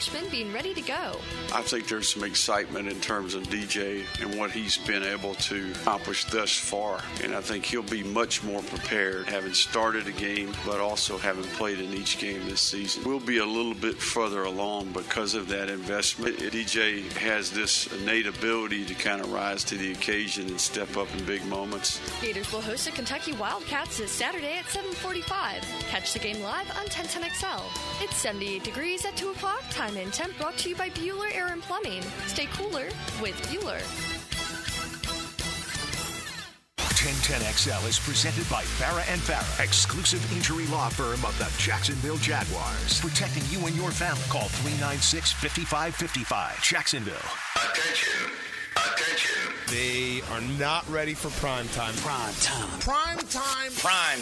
freshman being ready to go. I think there's some excitement in terms of DJ and what he's been able to accomplish thus far. And I think he'll be much more prepared, having started a game, but also having played in each game this season. We'll be a little bit further along because of that investment. DJ has this innate ability to kind of rise to the occasion and step up in big moments. Gators will host the Kentucky Wildcats this Saturday at 7:45. Catch the game live on 1010XL. It's 78 degrees at 2 o'clock. Time and temp brought to you by Bueller Air and Plumbing. Stay cooler with Bueller. 1010XL is presented by Farah and Farah, exclusive injury law firm of the Jacksonville Jaguars. Protecting you and your family. Call 396-5555. Jacksonville. Attention. They are not ready for prime time. Prime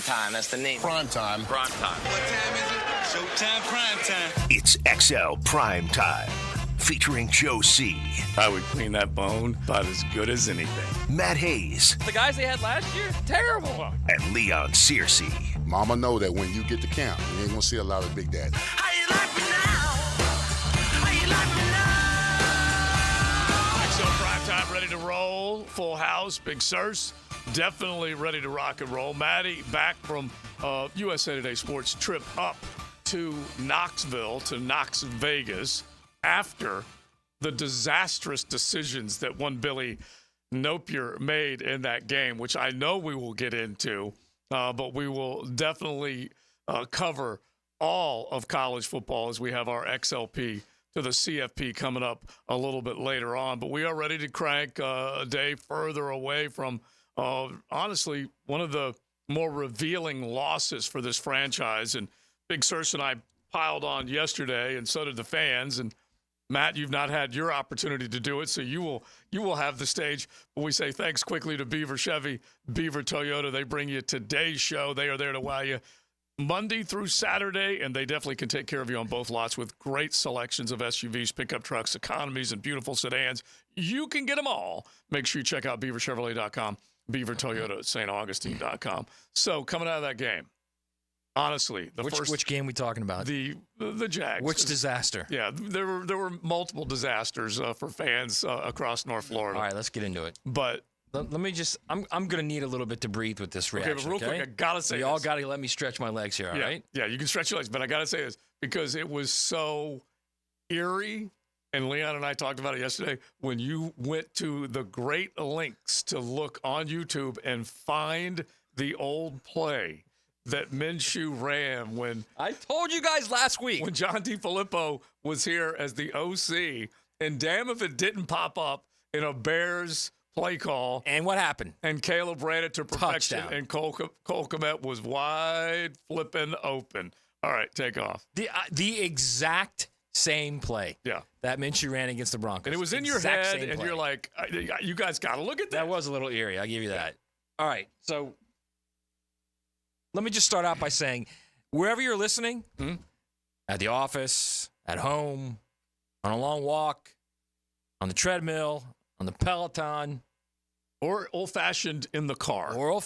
time. That's the name. Prime time. What time is it? Showtime prime time. It's XL Primetime. Featuring Joe C. I would clean that bone about as good as anything. Matt Hayes. The guys they had last year, terrible. And Leon Searcy. Mama know that when you get to camp, you ain't gonna see a lot of Big Daddy. How you like me now? How you like me now? XL Primetime ready to roll. Full house. Big Searcy. Definitely ready to rock and roll. Maddie back from USA Today Sports trip up to Knoxville, to Knox Vegas, after the disastrous decisions that one Billy Napier made in that game, which I know we will get into, but we will definitely cover all of college football as we have our XLP to the CFP coming up a little bit later on. But we are ready to crank a day further away from, honestly, one of the more revealing losses for this franchise. And Big Searcy and I piled on yesterday, and so did the fans. And Matt, you've not had your opportunity to do it, so you will have the stage. But we say thanks quickly to Beaver Chevy, Beaver Toyota. They bring you today's show. They are there to wow you Monday through Saturday, and they definitely can take care of you on both lots with great selections of SUVs, pickup trucks, economies, and beautiful sedans. You can get them all. Make sure you check out BeaverChevrolet.com, Beaver Toyota at StAugustine.com. So coming out of that game, honestly, Which game we talking about? The Jags. Which disaster? Yeah, there were multiple disasters for fans across North Florida. All right, let's get into it. But let me just I'm going to need a little bit to breathe with this reaction. Okay, but real quick, I got to say you this. all got to let me stretch my legs here, all right? Yeah, you can stretch your legs, but I got to say this because it was so eerie, and Leon and I talked about it yesterday, when you went to the great lengths to look on YouTube and find the old play that Minshew ran when I told you guys last week when John DeFilippo was here as the OC, and damn if it didn't pop up in a Bears play call. And what happened? And Caleb ran it to perfection, Touchdown. and Cole Kmet was wide flipping open. All right, take off. The exact same play. Yeah. That Minshew ran against the Broncos. And it was in your head, and you're like, you guys got to look at that. That was a little eerie. I'll give you that. All right, so let me just start out by saying, wherever you're listening, at the office, at home, on a long walk, on the treadmill, on the Peloton, or old-fashioned in the car. You're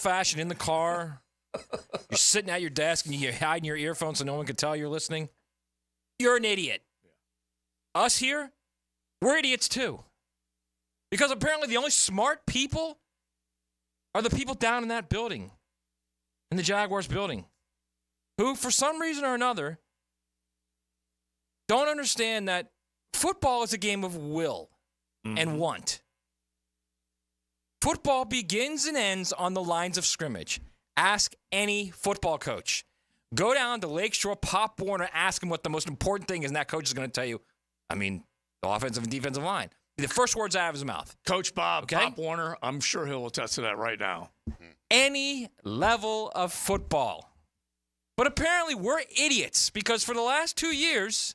sitting at your desk and you're hiding your earphones so no one can tell you're listening. You're an idiot. Yeah. Us here, we're idiots too. Because apparently the only smart people are the people down in that building, in the Jaguars building, who, for some reason or another, don't understand that football is a game of will and want. Football begins and ends on the lines of scrimmage. Ask any football coach. Go down to Lakeshore, Pop Warner, ask him what the most important thing is, and that coach is going to tell you, the offensive and defensive line. The first words out of his mouth. Coach Bob, okay? Pop Warner, I'm sure he'll attest to that right now. Any level of football. But apparently we're idiots because for the last 2 years,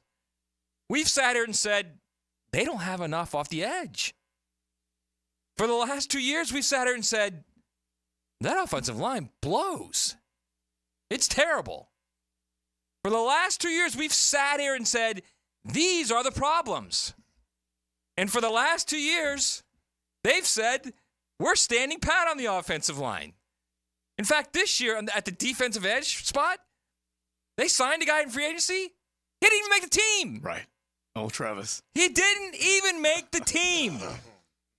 we've sat here and said, they don't have enough off the edge. For the last 2 years, we've sat here and said, that offensive line blows. It's terrible. For the last 2 years, we've sat here and said, these are the problems. And for the last 2 years, they've said, we're standing pat on the offensive line. In fact, this year at the defensive edge spot, they signed a guy in free agency. He didn't even make the team. Right. Oh, Travis. He didn't even make the team.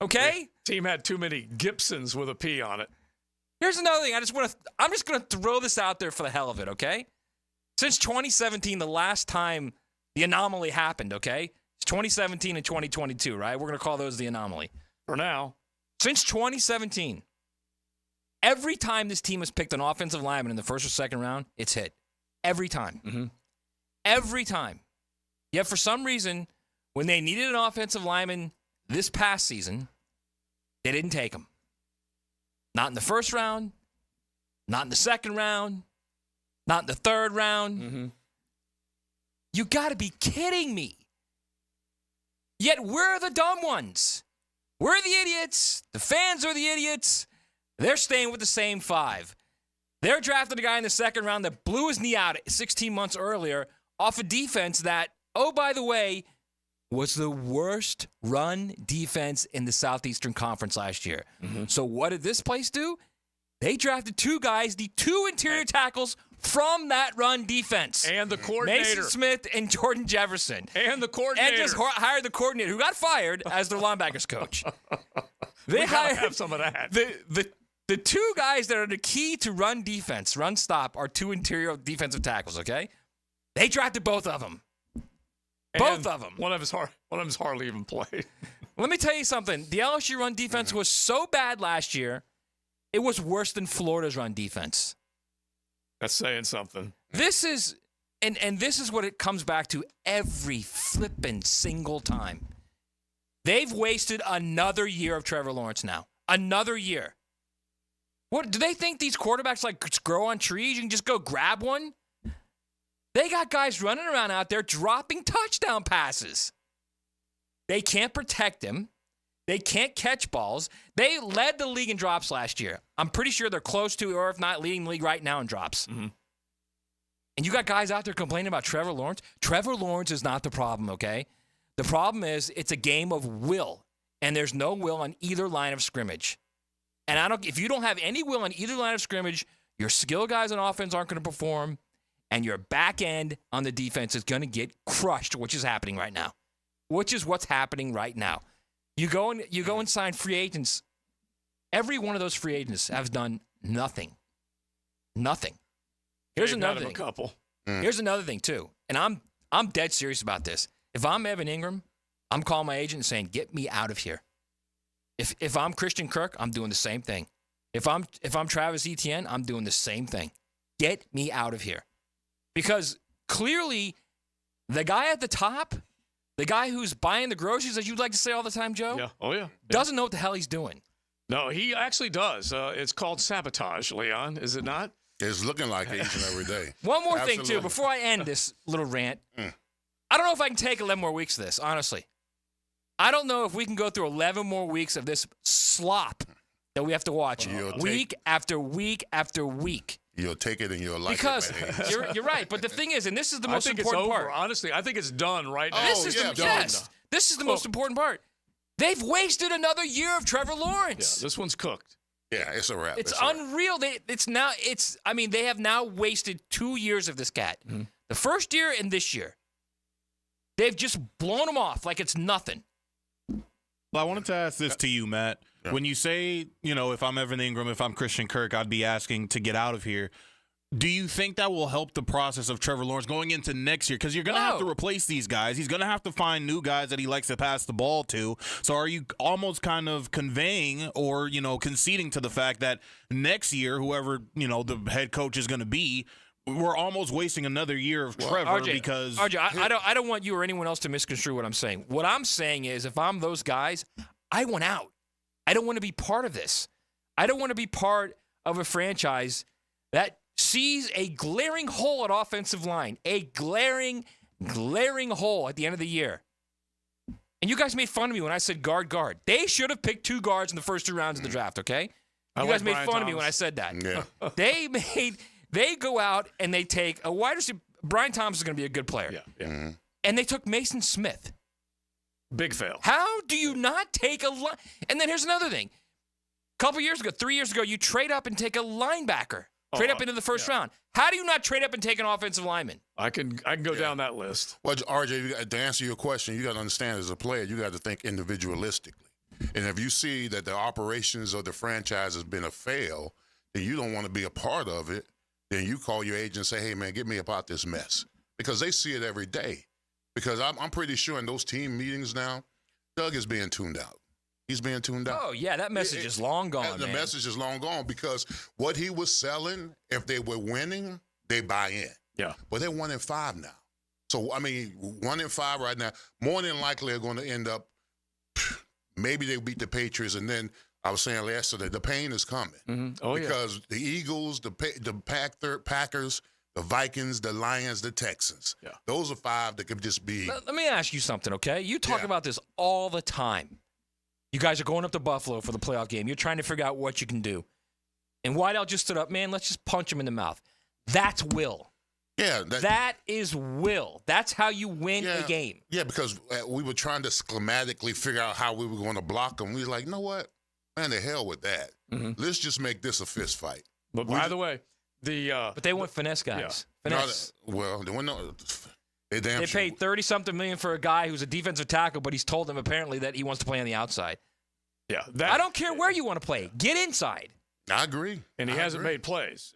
Okay? Team had too many Gibsons with a P on it. Here's another thing. I'm just going to throw this out there for the hell of it, okay? Since 2017, the last time the anomaly happened, okay? It's 2017 and 2022, right? We're going to call those the anomaly. For now. Since 2017, every time this team has picked an offensive lineman in the first or second round, it's hit. Every time. Mm-hmm. Every time. Yet for some reason, when they needed an offensive lineman this past season, they didn't take him. Not in the first round, not in the second round, not in the third round. Mm-hmm. You got to be kidding me. Yet we're the dumb ones. We're the idiots. The fans are the idiots. They're staying with the same five. They're drafting a guy in the second round that blew his knee out 16 months earlier off a defense that, oh, by the way, was the worst run defense in the Southeastern Conference last year. Mm-hmm. So what did this place do? They drafted two guys, the two interior tackles from that run defense. And the coordinator. Mason Smith and Jordan Jefferson. And the coordinator. And just hired the coordinator, who got fired as their linebackers coach. They hired have some of that. The two guys that are the key to run defense, run stop, are two interior defensive tackles, okay? They drafted both of them. Both of them. One of them's hardly even played. Let me tell you something. The LSU run defense was so bad last year, it was worse than Florida's run defense. That's saying something. This is, and this is what it comes back to every flippin' single time. They've wasted another year of Trevor Lawrence now. Another year. What do they think these quarterbacks like grow on trees? You can just go grab one? They got guys running around out there dropping touchdown passes. They can't protect him. They can't catch balls. They led the league in drops last year. I'm pretty sure they're close to, or if not, leading the league right now in drops. Mm-hmm. And you got guys out there complaining about Trevor Lawrence. Trevor Lawrence is not the problem, okay? The problem is it's a game of will, and there's no will on either line of scrimmage. And if you don't have any will on either line of scrimmage, your skill guys on offense aren't going to perform, and your back end on the defense is going to get crushed, which is happening right now. Which is what's happening right now. You go and sign free agents. Every one of those free agents has done nothing. Nothing. Here's another thing. A couple. Here's another thing too, and I'm dead serious about this. If I'm Evan Ingram, I'm calling my agent and saying, "Get me out of here." If I'm Christian Kirk, I'm doing the same thing. If I'm Travis Etienne, I'm doing the same thing. Get me out of here. Because clearly, the guy at the top, the guy who's buying the groceries, as you'd like to say all the time, Joe, yeah. Oh, yeah. doesn't know what the hell he's doing. No, he actually does. It's called sabotage, Leon, is it not? It's looking like it each and every day. One more thing, too, before I end this little rant. I don't know if I can take 11 more weeks of this, honestly. I don't know if we can go through 11 more weeks of this slop that we have to watch week after week after week. You'll take it and you'll like because it. Because you're right. But the thing is, and this is the most important part. Honestly, I think it's done right now. This is the most important part. They've wasted another year of Trevor Lawrence. Yeah, this one's cooked. Yeah, it's a wrap. It's unreal. They have now wasted 2 years of this cat. Mm-hmm. The first year and this year. They've just blown them off like it's nothing. Well, I wanted to ask this to you, Matt. Yeah. When you say, if I'm Evan Ingram, if I'm Christian Kirk, I'd be asking to get out of here. Do you think that will help the process of Trevor Lawrence going into next year? Because you're going to have to replace these guys. He's going to have to find new guys that he likes to pass the ball to. So are you almost kind of conveying or, conceding to the fact that next year, whoever, the head coach is going to be, we're almost wasting another year of Trevor because RJ, I don't want you or anyone else to misconstrue what I'm saying. What I'm saying is if I'm those guys, I want out. I don't want to be part of this. I don't want to be part of a franchise that sees a glaring hole at offensive line, a glaring hole at the end of the year. And you guys made fun of me when I said guard. They should have picked 2 guards in the first 2 rounds of the draft, okay? You guys made fun of me when I said that. Yeah. They go out and they take a wide receiver. Brian Thomas is going to be a good player. Yeah. Mm-hmm. And they took Mason Smith. Big fail. How do you not take a And then here's another thing. 3 years ago, you trade up and take a linebacker. Trade up into the first round. How do you not trade up and take an offensive lineman? I can go down that list. Well, RJ, to answer your question, you got to understand as a player, you got to think individualistically. And if you see that the operations of the franchise has been a fail, and you don't want to be a part of it, then you call your agent and say, hey, man, get me about this mess. Because they see it every day. Because I'm pretty sure in those team meetings now, Doug is being tuned out. He's being tuned out. Oh, yeah, that message is long gone, The message is long gone because what he was selling, if they were winning, they buy in. Yeah. But they're 1-5 now. So, 1-5 right now, more than likely are going to end up, maybe they beat the Patriots, and then I was saying yesterday, the pain is coming. Mm-hmm. Oh, because the Eagles, the Packers, the Vikings, the Lions, the Texans. Yeah. Those are 5 that could just be. Let me ask you something, okay? You talk about this all the time. You guys are going up to Buffalo for the playoff game. You're trying to figure out what you can do. And Whiteout just stood up, man, let's just punch him in the mouth. That's will. Yeah. That is will. That's how you win a game. Yeah, because we were trying to schematically figure out how we were going to block them. We were like, you know what? Man, the hell with that. Mm-hmm. Let's just make this a fist fight. But by the way, but they want finesse guys. Yeah. Finesse. They paid $30-something million for a guy who's a defensive tackle, but he's told them apparently that he wants to play on the outside. Yeah, I don't care where you want to play. Get inside. I agree. And he hasn't made plays.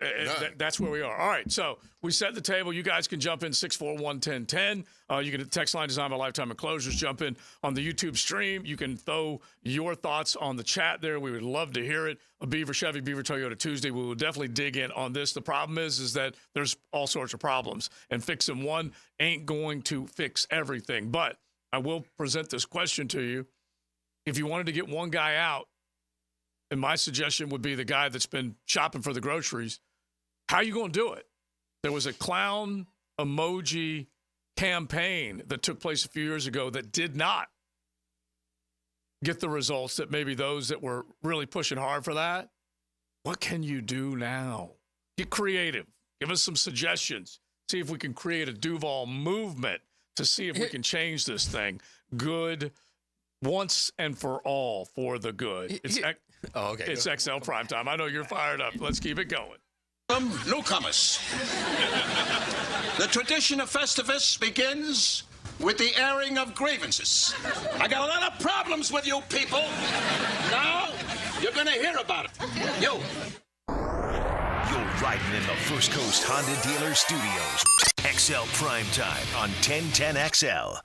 That's where we are. All right, so we set the table. You guys can jump in 641-1010. You can text line designed by Lifetime Enclosures. Jump in on the YouTube stream. You can throw your thoughts on the chat there. We would love to hear it. A Beaver Chevy, Beaver Toyota Tuesday. We will definitely dig in on this. The problem is that there's all sorts of problems, and fixing one ain't going to fix everything. But I will present this question to you. If you wanted to get one guy out, and my suggestion would be the guy that's been shopping for the groceries, how are you going to do it? There was a clown emoji campaign that took place a few years ago that did not get the results that maybe those that were really pushing hard for that. What can you do now? Get creative. Give us some suggestions. See if we can create a Duval movement to see if we can change this thing. Good once and for all for the good. It's XL Primetime. I know you're fired up. Let's keep it going. Newcomers. The tradition of Festivus begins with the airing of grievances. I got a lot of problems with you people. Now, you're going to hear about it. You. You're riding in the First Coast Honda Dealer Studios. XL Primetime on 1010XL.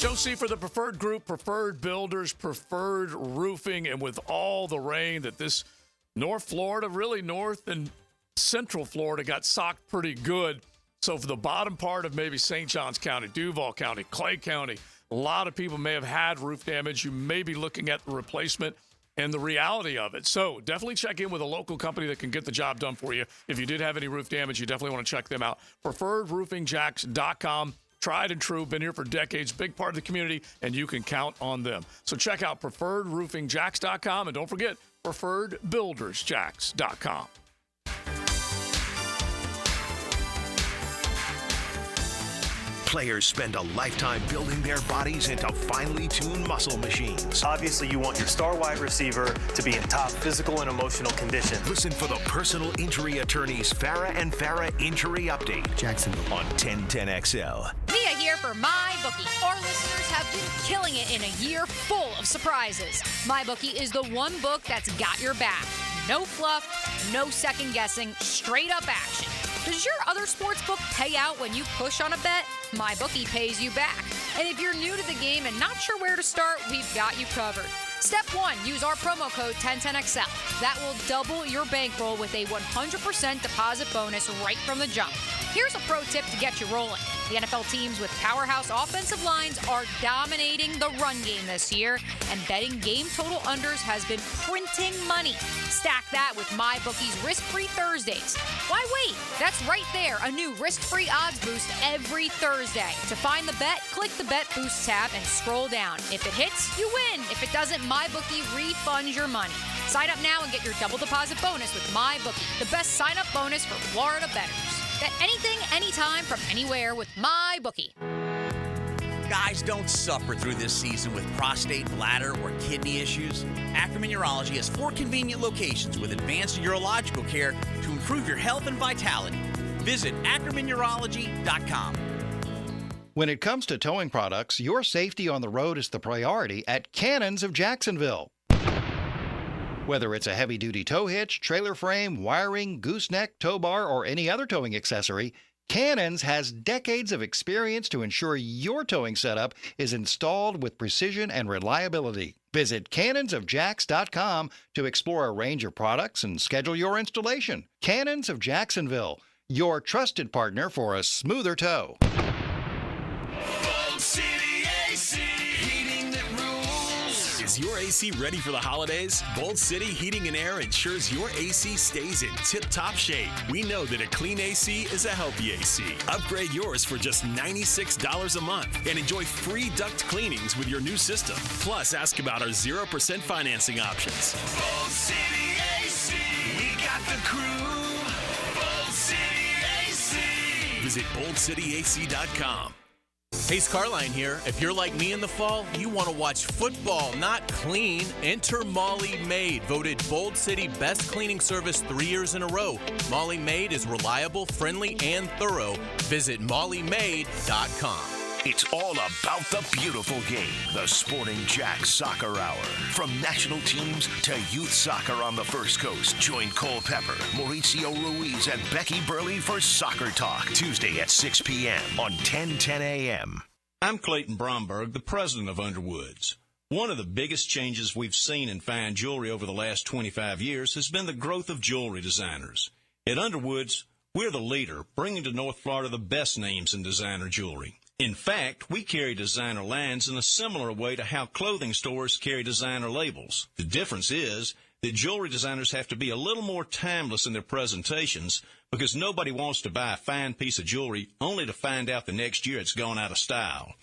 Joe C. for the Preferred Group, Preferred Builders, Preferred Roofing, and with all the rain that this North Florida, really North and Central Florida got socked pretty good. So for the bottom part of maybe St. Johns County, Duval County, Clay County, a lot of people may have had roof damage. You may be looking at the replacement and the reality of it. So definitely check in with a local company that can get the job done for you. If you did have any roof damage, you definitely want to check them out. PreferredRoofingJacks.com. Tried and true, been here for decades, big part of the community, and you can count on them. So check out PreferredRoofingJacks.com, and don't forget, PreferredBuildersJacks.com. Players spend a lifetime building their bodies into finely tuned muscle machines. Obviously, you want your star wide receiver to be in top physical and emotional condition. Listen for the personal injury attorneys Farah and Farah Injury Update. Jacksonville on 1010XL. Mia here for MyBookie. Our listeners have been killing it in a year full of surprises. MyBookie is the one book that's got your back. No fluff, no second guessing, straight up action. Does your other sports book pay out when you push on a bet? MyBookie pays you back. And if you're new to the game and not sure where to start, we've got you covered. Step 1, use our promo code 1010XL. That will double your bankroll with a 100% deposit bonus right from the jump. Here's a pro tip to get you rolling. The NFL teams with powerhouse offensive lines are dominating the run game this year, and betting game total unders has been printing money. Stack that with MyBookie's Risk-Free Thursdays. Why wait? That's right there, a new risk-free odds boost every Thursday. To find the bet, click the Bet Boost tab and scroll down. If it hits, you win. If it doesn't, MyBookie refunds your money. Sign up now and get your double deposit bonus with MyBookie, the best sign-up bonus for Florida bettors. Bet anything, anytime, from anywhere with MyBookie. guys don't suffer through this season with prostate, bladder, or kidney issues. Ackerman Urology has 4 convenient locations with advanced urological care to improve your health and vitality. Visit AckermanUrology.com. When it comes to towing products, your safety on the road is the priority at Cannons of Jacksonville. Whether it's a heavy-duty tow hitch, trailer frame, wiring, gooseneck, tow bar, or any other towing accessory, Cannons has decades of experience to ensure your towing setup is installed with precision and reliability. Visit cannonsofjax.com to explore a range of products and schedule your installation. Cannons of Jacksonville, your trusted partner for a smoother tow. Bold City AC, heating that rules. Is your AC ready for the holidays? Bold City Heating and Air ensures your AC stays in tip-top shape. We know that a clean AC is a healthy AC. Upgrade yours for just $96 a month and enjoy free duct cleanings with your new system. Plus, ask about our 0% financing options. Bold City AC, we got the crew. Bold City AC. Visit boldcityac.com. Hey, Scarline here. If you're like me in the fall, you want to watch football, not clean. Enter Molly Maid, voted Bold City Best Cleaning Service 3 years in a row. Molly Maid is reliable, friendly, and thorough. Visit mollymaid.com. It's all about the beautiful game, the Sporting Jack Soccer Hour. From national teams to youth soccer on the First Coast, join Cole Pepper, Mauricio Ruiz, and Becky Burley for Soccer Talk, Tuesday at 6 p.m. on 1010 a.m. I'm Clayton Bromberg, the president of Underwoods. One of the biggest changes we've seen in fine jewelry over the last 25 years has been the growth of jewelry designers. At Underwoods, we're the leader, bringing to North Florida the best names in designer jewelry. In fact, we carry designer lines in a similar way to how clothing stores carry designer labels. The difference is that jewelry designers have to be a little more timeless in their presentations because nobody wants to buy a fine piece of jewelry only to find out the next year it's gone out of style.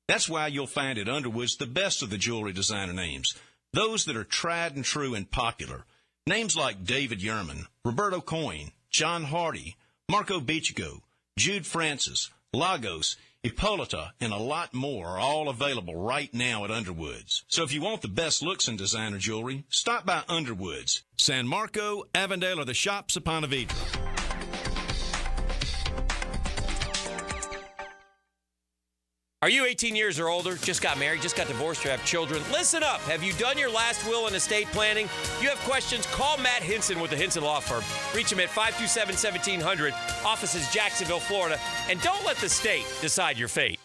That's why you'll find at Underwoods the best of the jewelry designer names, those that are tried and true and popular. Names like David Yerman, Roberto Coin, John Hardy, Marco Bichigo, Jude Francis, Lagos, Hippolyta, and a lot more are all available right now at Underwoods. So if you want the best looks in designer jewelry, stop by Underwoods, San Marco, Avondale, or the shops of Ponte Vedra. Are you 18 years or older, just got married, just got divorced, or have children? Listen up. Have you done your last will and estate planning? If you have questions, call Matt Hinson with the Hinson Law Firm. Reach him at 527-1700, offices Jacksonville, Florida. And don't let the state decide your fate.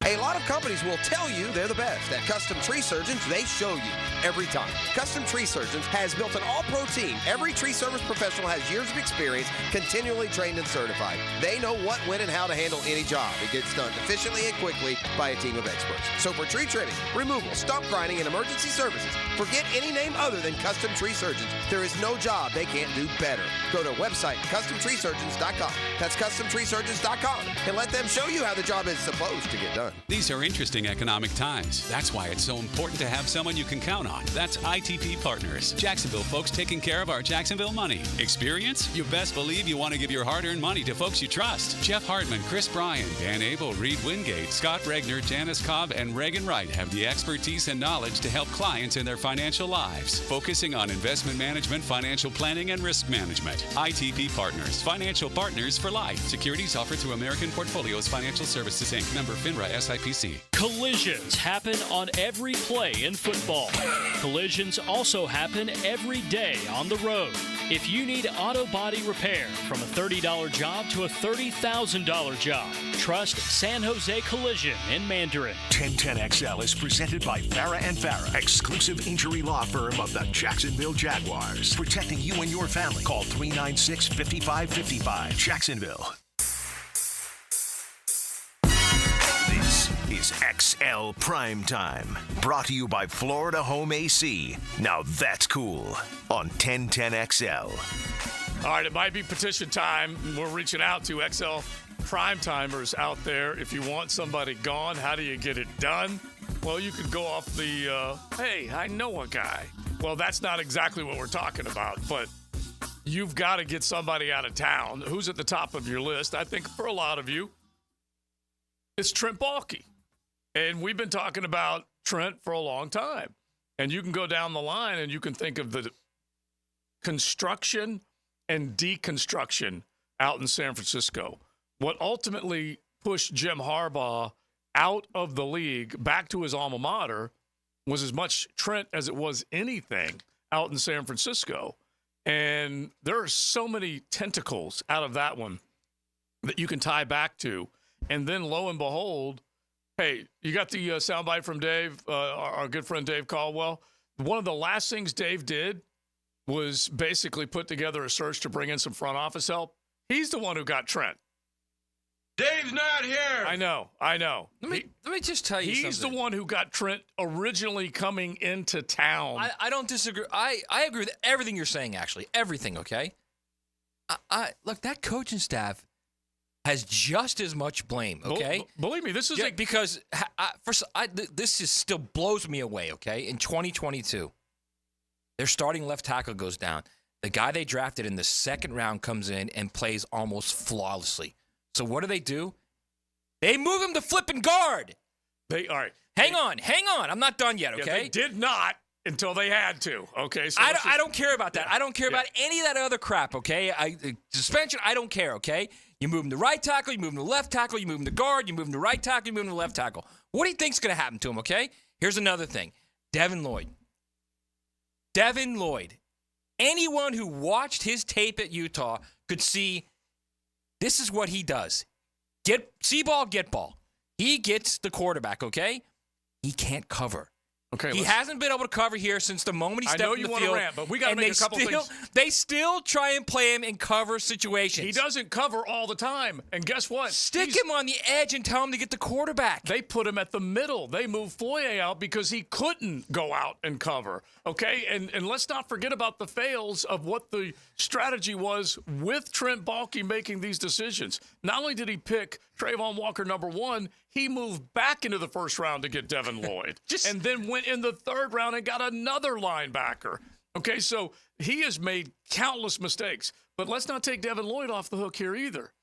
A lot of companies will tell you they're the best. At Custom Tree Surgeons, they show you every time. Custom Tree Surgeons has built an all-pro team. Every tree service professional has years of experience, continually trained and certified. They know what, when, and how to handle any job. It gets done efficiently and quickly by a team of experts. So for tree trimming, removal, stump grinding, and emergency services, forget any name other than Custom Tree Surgeons. There is no job they can't do better. Go to website CustomTreeSurgeons.com. That's CustomTreeSurgeons.com, and let them show you how the job is supposed to get done. These are interesting economic times. That's why it's so important to have someone you can count on. That's ITP Partners. Jacksonville folks taking care of our Jacksonville money. Experience? You best believe you want to give your hard-earned money to folks you trust. Jeff Hartman, Chris Bryan, Dan Abel, Reed Wingate, Scott Regner, Janice Cobb, and Reagan Wright have the expertise and knowledge to help clients in their financial lives, focusing on investment management, financial planning, and risk management. ITP Partners. Financial partners for life. Securities offered through American Portfolios Financial Services, Inc. Member FINRA SIPC. Collisions happen on every play in football. Collisions also happen every day on the road. If you need auto body repair, from a $30 job to a $30,000 job, trust San Jose Collision in Mandarin. 1010XL is presented by Farah & Farah, exclusive injury law firm of the Jacksonville Jaguars. Protecting you and your family. Call 396-5555. Jacksonville. This is XL Primetime, brought to you by Florida Home AC. Now that's cool on 1010XL. All right, it might be petition time. We're reaching out to XL Primetimers out there. If you want somebody gone, how do you get it done? Well, you could go off the, hey, I know a guy. Well, that's not exactly what we're talking about, but you've got to get somebody out of town. Who's at the top of your list? I think for a lot of you, it's Trent Baalke. And we've been talking about Trent for a long time. And you can go down the line and you can think of the construction and deconstruction out in San Francisco. What ultimately pushed Jim Harbaugh out of the league back to his alma mater was as much Trent as it was anything out in San Francisco. And there are so many tentacles out of that one that you can tie back to. And then lo and behold, hey, you got the soundbite from Dave, our good friend Dave Caldwell. One of the last things Dave did was basically put together a search to bring in some front office help. He's the one who got Trent. Dave's not here. I know. Let me just tell you something. He's the one who got Trent originally coming into town. I don't disagree. I agree with everything you're saying, actually. Everything, okay? Look, that coaching staff has just as much blame, okay? Believe me, this is because this just still blows me away, okay? In 2022, their starting left tackle goes down. The guy they drafted in the second round comes in and plays almost flawlessly. So what do? They move him to flipping guard. All right. Hang on. I'm not done yet, okay? Yeah, they did not until they had to, okay? So I don't care about that. I don't care about any of that other crap, okay? Suspension, I don't care, okay? You move him to right tackle, you move him to left tackle, you move him to guard, you move him to right tackle, you move him to left tackle. What do you think's going to happen to him, okay? Here's another thing. Devin Lloyd. Anyone who watched his tape at Utah could see this is what he does. See ball, get ball. He gets the quarterback, okay? He can't cover. Okay, he hasn't been able to cover here since the moment he stepped in the field. I know you want to rant, but we got to make a couple things. They still try and play him in cover situations. He doesn't cover all the time. And guess what? Stick him on the edge and tell him to get the quarterback. They put him at the middle. They moved Foye out because he couldn't go out and cover. Okay? And let's not forget about the fails of what the strategy was with Trent Baalke making these decisions. Not only did he pick Trayvon Walker #1, he moved back into the first round to get Devin Lloyd. And then went in the third round and got another linebacker. Okay, so he has made countless mistakes. But let's not take Devin Lloyd off the hook here either,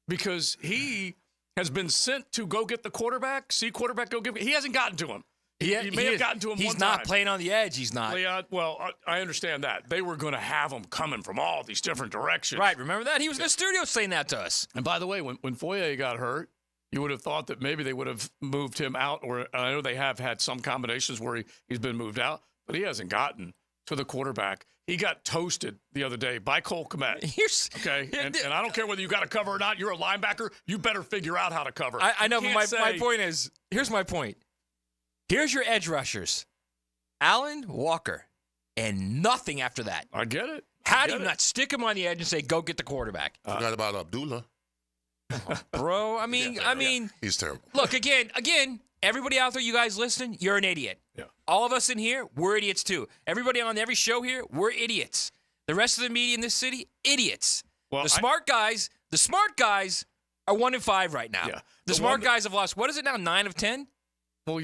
because he has been sent to go get the quarterback, see quarterback go get. He hasn't gotten to him. He may have gotten to him one time. He's not playing on the edge. He's not. Leon, well, I understand that. They were going to have him coming from all these different directions. Right, remember that? He was in the studio saying that to us. And by the way, when Foye got hurt, you would have thought that maybe they would have moved him out, or I know they have had some combinations where he's been moved out, but he hasn't gotten to the quarterback. He got toasted the other day by Cole Kmet. Okay, and I don't care whether you got to cover or not. You're a linebacker. You better figure out how to cover. I know, but my point is, here's my point. Here's your edge rushers, Allen, Walker, and nothing after that. I get it. How do you not stick him on the edge and say, go get the quarterback? Forgot about Abdullah. Bro, I mean, he's terrible. Look, again, everybody out there, you guys listening, you're an idiot. Yeah. All of us in here, we're idiots too. Everybody on every show here, we're idiots. The rest of the media in this city, idiots. Well, the smart guys are 1-5 right now. Yeah. The smart guys have lost, what is it now, 9 of 10? Well,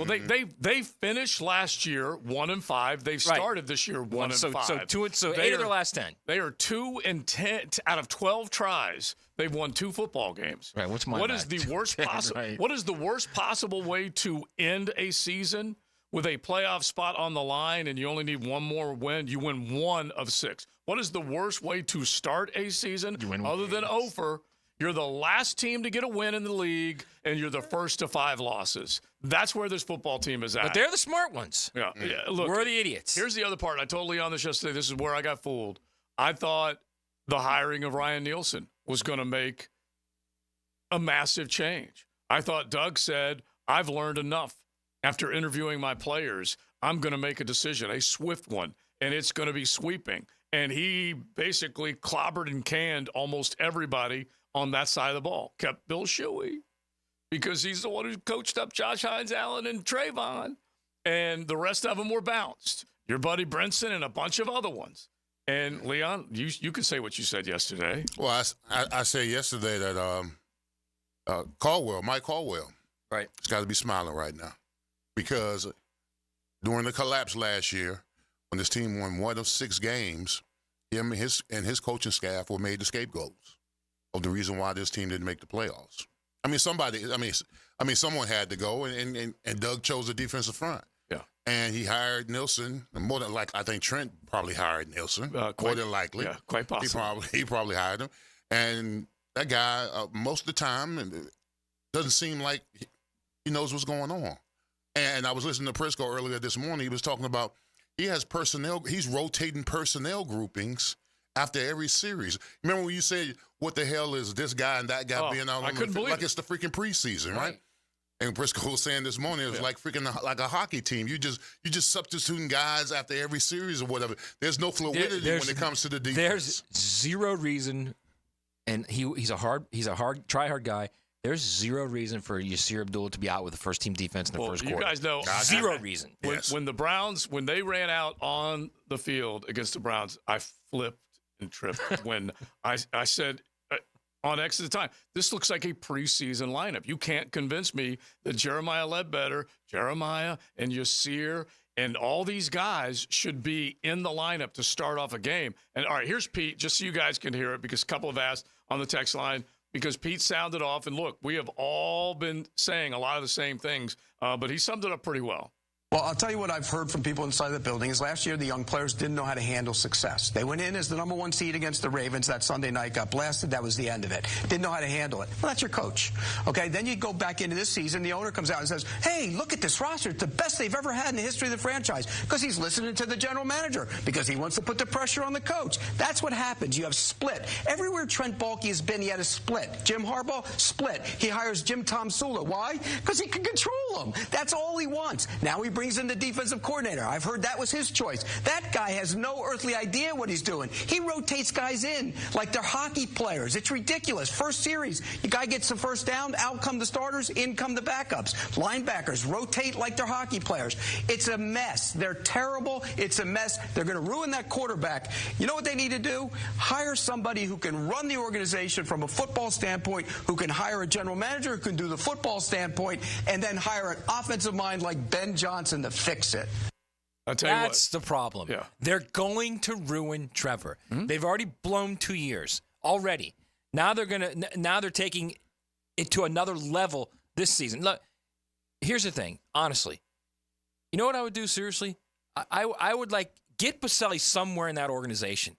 they finished last year 1-5. They've started this year 1-5. So 8 of their last 10. They are 2-10 out of 12 tries. They've won 2 football games. Right. What is the worst possible? Right. What is the worst possible way to end a season with a playoff spot on the line and you only need one more win? You win 1 of 6. What is the worst way to start a season other than over? You're the last team to get a win in the league, and you're the first to 5 losses. That's where this football team is at. But they're the smart ones. Yeah. Look, we're the idiots. Here's the other part. I told Leon this yesterday. This is where I got fooled. I thought the hiring of Ryan Nielsen was going to make a massive change. I thought Doug said, I've learned enough. After interviewing my players, I'm going to make a decision, a swift one, and it's going to be sweeping. And he basically clobbered and canned almost everybody on that side of the ball. Kept Bill Shuey because he's the one who coached up Josh Hines, Allen, and Trayvon. And the rest of them were bounced. Your buddy Brinson and a bunch of other ones. And, Leon, you can say what you said yesterday. Well, I said yesterday that Mike Caldwell, right, has got to be smiling right now. Because during the collapse last year, when this team won 1 of 6 games, him and his coaching staff were made the scapegoats of the reason why this team didn't make the playoffs. I mean, someone had to go, and Doug chose a defensive front. Yeah. And he hired Nilsson. More than likely, I think Trent probably hired Nilsson. More than likely. Yeah, quite possible. He probably hired him. And that guy, most of the time, doesn't seem like he knows what's going on. And I was listening to Prisco earlier this morning. He was talking about he's rotating personnel groupings after every series. Remember when you said, what the hell is this guy and that guy being out on the field? Like it's the freaking preseason, right? And Prisco was saying this morning, it was like freaking like a hockey team. You just substituting guys after every series or whatever. There's no fluidity when it comes to the defense. There's zero reason, and he's a try hard guy. There's zero reason for Yasir Abdul to be out with the first team defense in the first quarter. You guys know zero reason. When the Browns, when they ran out on the field against the Browns, I flipped and tripped when I said on X at the time, this looks like a preseason lineup. You can't convince me that Jeremiah Ledbetter, Jeremiah and Yasir and all these guys should be in the lineup to start off a game. And all right, here's Pete, just so you guys can hear it, because a couple have asked on the text line, because Pete sounded off, and look, we have all been saying a lot of the same things, but he summed it up pretty well. Well, I'll tell you what I've heard from people inside the building is last year the young players didn't know how to handle success. They went in as the number 1 seed against the Ravens that Sunday night, got blasted. That was the end of it. Didn't know how to handle it. Well, that's your coach. Okay, then you go back into this season. The owner comes out and says, hey, look at this roster. It's the best they've ever had in the history of the franchise, because he's listening to the general manager, because he wants to put the pressure on the coach. That's what happens. You have split. Everywhere Trent Baalke has been, he had a split. Jim Harbaugh, split. He hires Jim Tomsula. Why? Because he can control them. That's all he wants. Now he brings in the defensive coordinator. I've heard that was his choice. That guy has no earthly idea what he's doing. He rotates guys in like they're hockey players. It's ridiculous. First series, the guy gets the first down, out come the starters, in come the backups. Linebackers rotate like they're hockey players. It's a mess. They're terrible. It's a mess. They're going to ruin that quarterback. You know what they need to do? Hire somebody who can run the organization from a football standpoint, who can hire a general manager who can do the football standpoint, and then hire an offensive mind like Ben Johnson to fix it. That's the problem. Yeah. They're going to ruin Trevor. They've already blown 2 years already. Now they're taking it to another level this season. Look, here's the thing. Honestly, you know what I would do? Seriously, I would get Baselli somewhere in that organization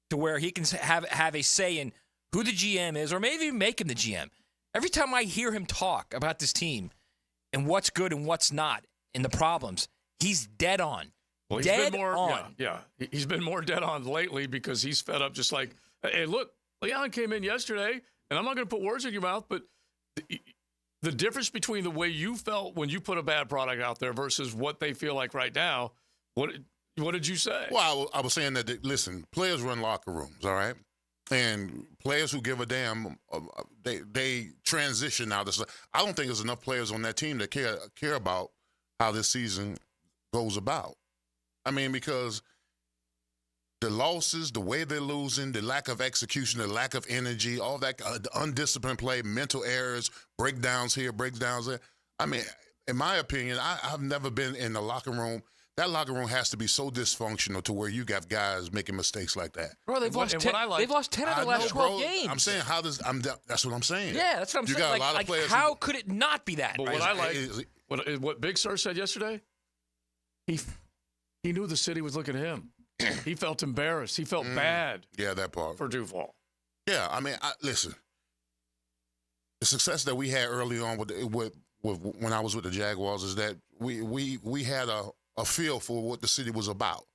to where he can have a say in who the GM is, or maybe make him the GM. Every time I hear him talk about this team and what's good and what's not and the problems, he's dead on. Well, he's been more, yeah. He's been more dead on lately because he's fed up. Just like, hey, look, Leon came in yesterday, and I'm not going to put words in your mouth, but the difference between the way you felt when you put a bad product out there versus what they feel like right now, what did you say? Well, I was saying that, listen, players run locker rooms, all right? And players who give a damn, they transition out of stuff. I don't think there's enough players on that team that care about how this season goes about. I mean, because the losses, the way they're losing, the lack of execution, the lack of energy, all that, the undisciplined play, mental errors, breakdowns here, breakdowns there. I mean, in my opinion, I've never been in the locker room. That locker room has to be so dysfunctional to where you got guys making mistakes like that. Bro, they've lost 10 of their last 12 games. I'm saying that's what I'm saying. Yeah, that's what I'm saying. You got a lot of players. How could it not be that? But what I like, what Big Sur said yesterday, he knew the city was looking at him. He felt embarrassed. He felt bad. Yeah, that part. For Duval. Yeah, I mean, listen, the success that we had early on with when I was with the Jaguars is that we had a feel for what the city was about,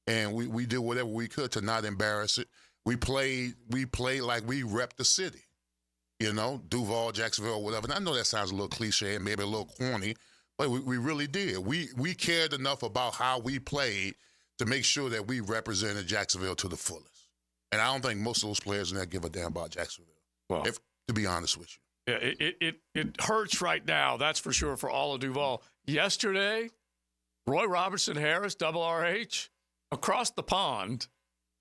and we did whatever we could to not embarrass it. We played like we repped the city, you know, Duval, Jacksonville, whatever. And I know that sounds a little cliche and maybe a little corny, but we really did. We cared enough about how we played to make sure that we represented Jacksonville to the fullest. And I don't think most of those players in there give a damn about Jacksonville, to be honest with you. Yeah, it hurts right now, that's for sure, for all of Duval. Yesterday, Roy Robertson Harris, Double RH, across the pond,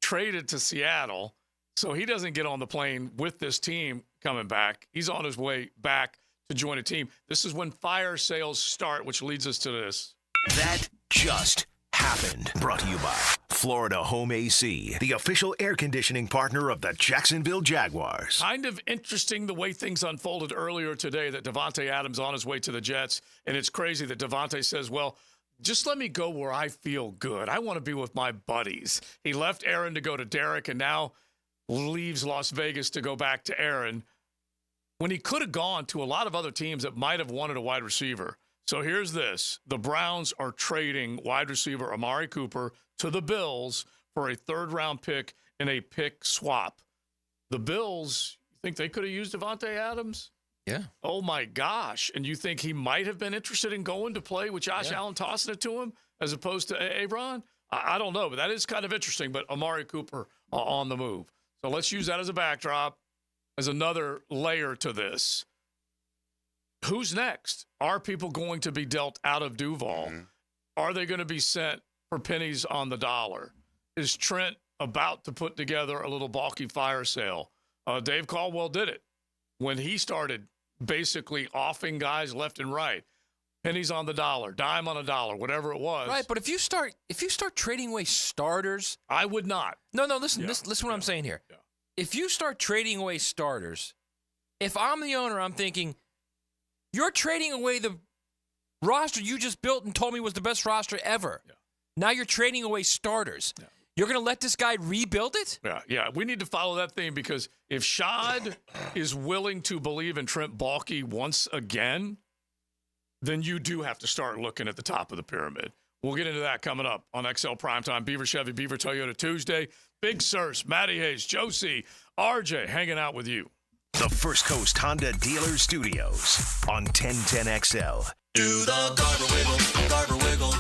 traded to Seattle, so he doesn't get on the plane with this team coming back. He's on his way back to join a team. This is when fire sales start, which leads us to this. That just happened. Brought to you by Florida Home AC, the official air conditioning partner of the Jacksonville Jaguars. Kind of interesting the way things unfolded earlier today that Davante Adams on his way to the Jets. And it's crazy that Davante says, well, just let me go where I feel good. I want to be with my buddies. He left Aaron to go to Derek and now leaves Las Vegas to go back to Aaron when he could have gone to a lot of other teams that might have wanted a wide receiver. So here's this. The Browns are trading wide receiver Amari Cooper to the Bills for a third-round pick in a pick swap. The Bills, you think they could have used Davante Adams? Yeah. Oh, my gosh. And you think he might have been interested in going to play with Josh Allen tossing it to him as opposed to Aaron? I don't know, but that is kind of interesting. But Amari Cooper on the move. So let's use that as a backdrop, as another layer to this. Who's next? Are people going to be dealt out of Duval? Mm-hmm. Are they going to be sent for pennies on the dollar? Is Trent about to put together a little balky fire sale? Dave Caldwell did it when he started basically offing guys left and right. Pennies on the dollar, dime on a dollar, whatever it was. Right, but if you start trading away starters, I would not. No, listen what I'm saying here. Yeah. If you start trading away starters, if I'm the owner, I'm thinking, you're trading away the roster you just built and told me was the best roster ever. Yeah. Now you're trading away starters. Yeah. You're going to let this guy rebuild it? Yeah. We need to follow that theme because if Shad is willing to believe in Trent Baalke once again, then you do have to start looking at the top of the pyramid. We'll get into that coming up on XL Primetime. Beaver Chevy, Beaver Toyota Tuesday. Big Searcy, Matty Hayes, Josie, RJ hanging out with you. The First Coast Honda Dealer Studios on 1010XL. Do the Garber wiggle, Garber wiggle,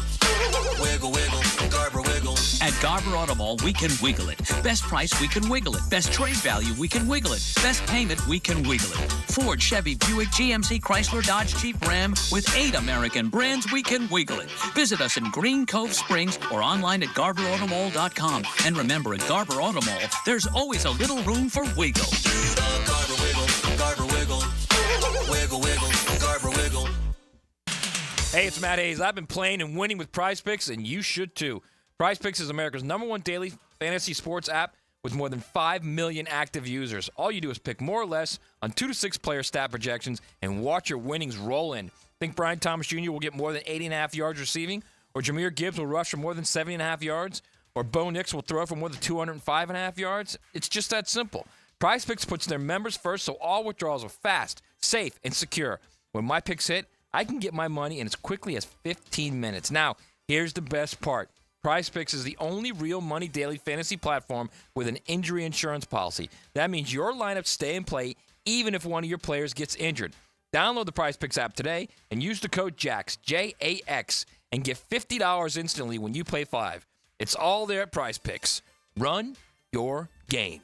wiggle, wiggle, Garber wiggle. At Garber Auto Mall, we can wiggle it. Best price, we can wiggle it. Best trade value, we can wiggle it. Best payment, we can wiggle it. Ford, Chevy, Buick, GMC, Chrysler, Dodge, Jeep, Ram. With 8 American brands, we can wiggle it. Visit us in Green Cove Springs or online at GarberAutomall.com. And remember, at Garber Auto Mall, there's always a little room for wiggle. Do the Garber wiggle, Garber wiggle, wiggle, wiggle, Garber wiggle. Hey, it's Matt Hayes. I've been playing and winning with Prize Picks, and you should too. Prize Picks is America's #1 daily fantasy sports app with more than 5 million active users. All you do is pick more or less on 2 to 6 player stat projections and watch your winnings roll in. Think Brian Thomas Jr. will get more than 80.5 yards receiving, or Jahmyr Gibbs will rush for more than 70.5 yards, or Bo Nix will throw for more than 205.5 yards? It's just that simple. Prize Picks puts their members first, so all withdrawals are fast, safe, and secure. When my picks hit, I can get my money in as quickly as 15 minutes. Now, here's the best part. Prize Picks is the only real money daily fantasy platform with an injury insurance policy. That means your lineups stay in play even if one of your players gets injured. Download the Prize Picks app today and use the code JAX, J-A-X, and get $50 instantly when you play 5. It's all there at Prize Picks. Run your game.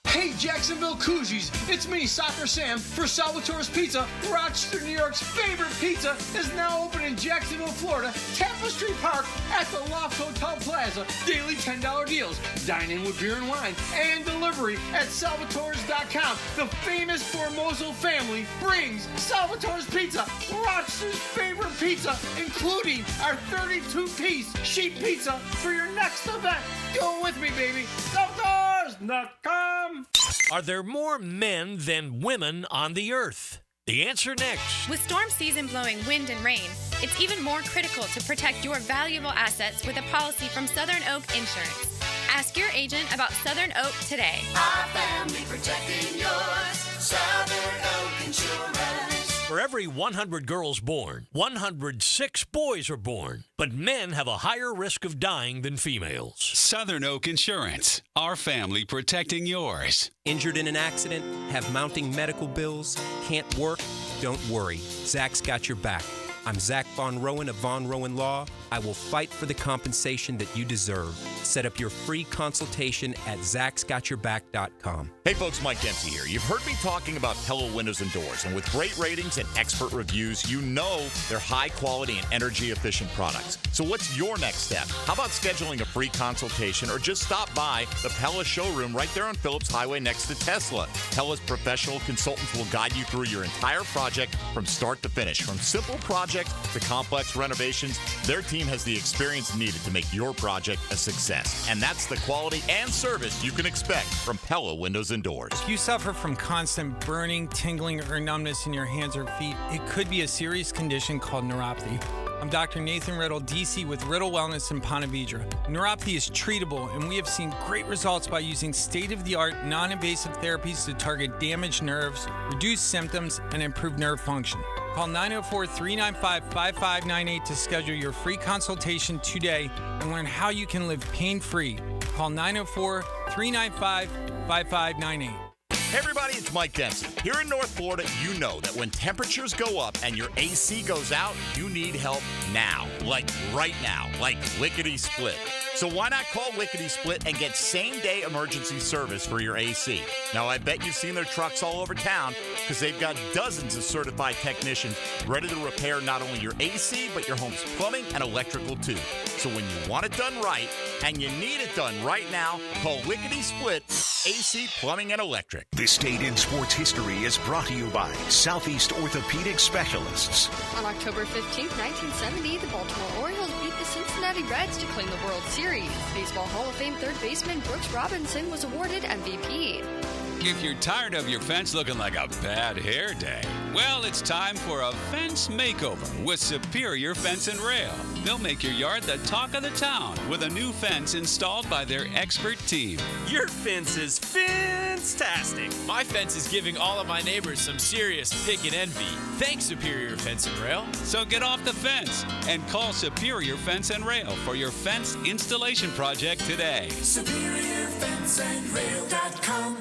Hey, Jacksonville Koozies, it's me, Soccer Sam, for Salvatore's Pizza. Rochester, New York's favorite pizza is now open in Jacksonville, Florida, Tapestry Park at the Loft Hotel Plaza. Daily $10 deals, dine in with beer and wine, and delivery at salvatores.com. The famous Formoso family brings Salvatore's Pizza, Rochester's favorite pizza, including our 32-piece sheet pizza for your next event. Go with me, baby. Salvatores.com. Are there more men than women on the earth? The answer next. With storm season blowing wind and rain, it's even more critical to protect your valuable assets with a policy from Southern Oak Insurance. Ask your agent about Southern Oak today. Our family protecting yours. Southern Oak Insurance. For every 100 girls born, 106 boys are born. But men have a higher risk of dying than females. Southern Oak Insurance. Our family protecting yours. Injured in an accident? Have mounting medical bills? Can't work? Don't worry. Zach's got your back. I'm Zach Von Rowan of Von Rowan Law. I will fight for the compensation that you deserve. Set up your free consultation at Zach'sGotYourBack.com. Hey folks, Mike Dempsey here. You've heard me talking about Pella Windows and Doors, and with great ratings and expert reviews, you know they're high quality and energy efficient products. So what's your next step? How about scheduling a free consultation or just stop by the Pella showroom right there on Phillips Highway next to Tesla. Pella's professional consultants will guide you through your entire project from start to finish. From simple projects to complex renovations, their team has the experience needed to make your project a success. And that's the quality and service you can expect from Pella Windows and Doors. If you suffer from constant burning, tingling, or numbness in your hands or feet, it could be a serious condition called neuropathy. I'm Dr. Nathan Riddle, DC with Riddle Wellness in Ponte Vedra. Neuropathy is treatable, and we have seen great results by using state-of-the-art, non-invasive therapies to target damaged nerves, reduce symptoms, and improve nerve function. Call 904-395-5598 to schedule your free consultation today and learn how you can live pain-free. Call 904-395-5598. Hey everybody, it's Mike Dempsey. Here in North Florida, you know that when temperatures go up and your AC goes out, you need help now. Like right now. Like lickety-split. So why not call Lickety Split and get same-day emergency service for your AC? Now, I bet you've seen their trucks all over town because they've got dozens of certified technicians ready to repair not only your AC, but your home's plumbing and electrical too. So when you want it done right, and you need it done right now, call Lickety Split, AC, Plumbing, and Electric. This Date in Sports History is brought to you by Southeast Orthopedic Specialists. On October 15, 1970, the Baltimore Orioles beat the Cincinnati Reds to claim the World Series. Baseball Hall of Fame third baseman Brooks Robinson was awarded MVP. If you're tired of your fence looking like a bad hair day, well, it's time for a fence makeover with Superior Fence and Rail. They'll make your yard the talk of the town with a new fence installed by their expert team. Your fence is fantastic. My fence is giving all of my neighbors some serious pick and envy. Thanks, Superior Fence and Rail. So get off the fence and call Superior Fence and Rail for your fence installation project today. SuperiorFenceandRail.com.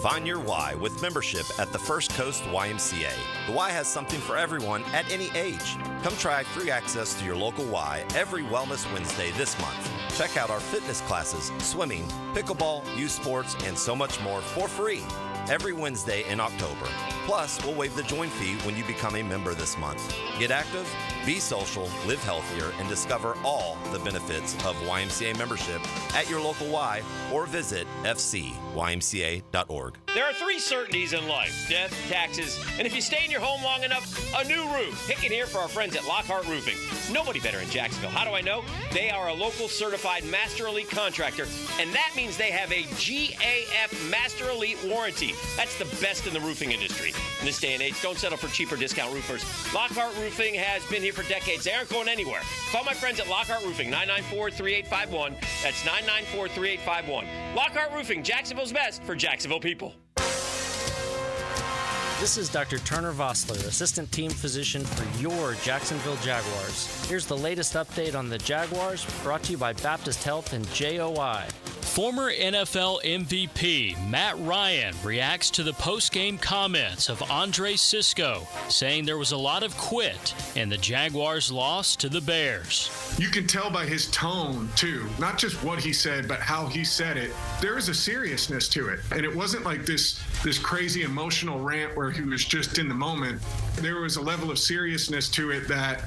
Find your why with membership at the First Coast YMCA. The Y has something for everyone at any age. Come try free access to your local Y every Wellness Wednesday this month. Check out our fitness classes, swimming, pickleball, youth sports, and so much more for free every Wednesday in October. Plus, we'll waive the join fee when you become a member this month. Get active, be social, live healthier, and discover all the benefits of YMCA membership at your local Y or visit fcymca.org. There are three certainties in life: death, taxes, and if you stay in your home long enough, a new roof. Pick it here for our friends at Lockhart Roofing. Nobody better in Jacksonville. How do I know? They are a local certified Master Elite contractor, and that means they have a GAF Master Elite warranty. That's the best in the roofing industry. In this day and age, don't settle for cheaper discount roofers. Lockhart Roofing has been here for decades. They aren't going anywhere. Call my friends at Lockhart Roofing, 994-3851. That's 994-3851. Lockhart Roofing, Jacksonville's best for Jacksonville people. This is Dr. Turner Vossler, Assistant Team Physician for your Jacksonville Jaguars. Here's the latest update on the Jaguars, brought to you by Baptist Health and JOI. Former NFL MVP Matt Ryan reacts to the post-game comments of Andre Cisco, saying there was a lot of quit in the Jaguars' loss to the Bears. You can tell by his tone, too, not just what he said, but how he said it. There is a seriousness to it. And it wasn't like this crazy emotional rant where he was just in the moment. There was a level of seriousness to it that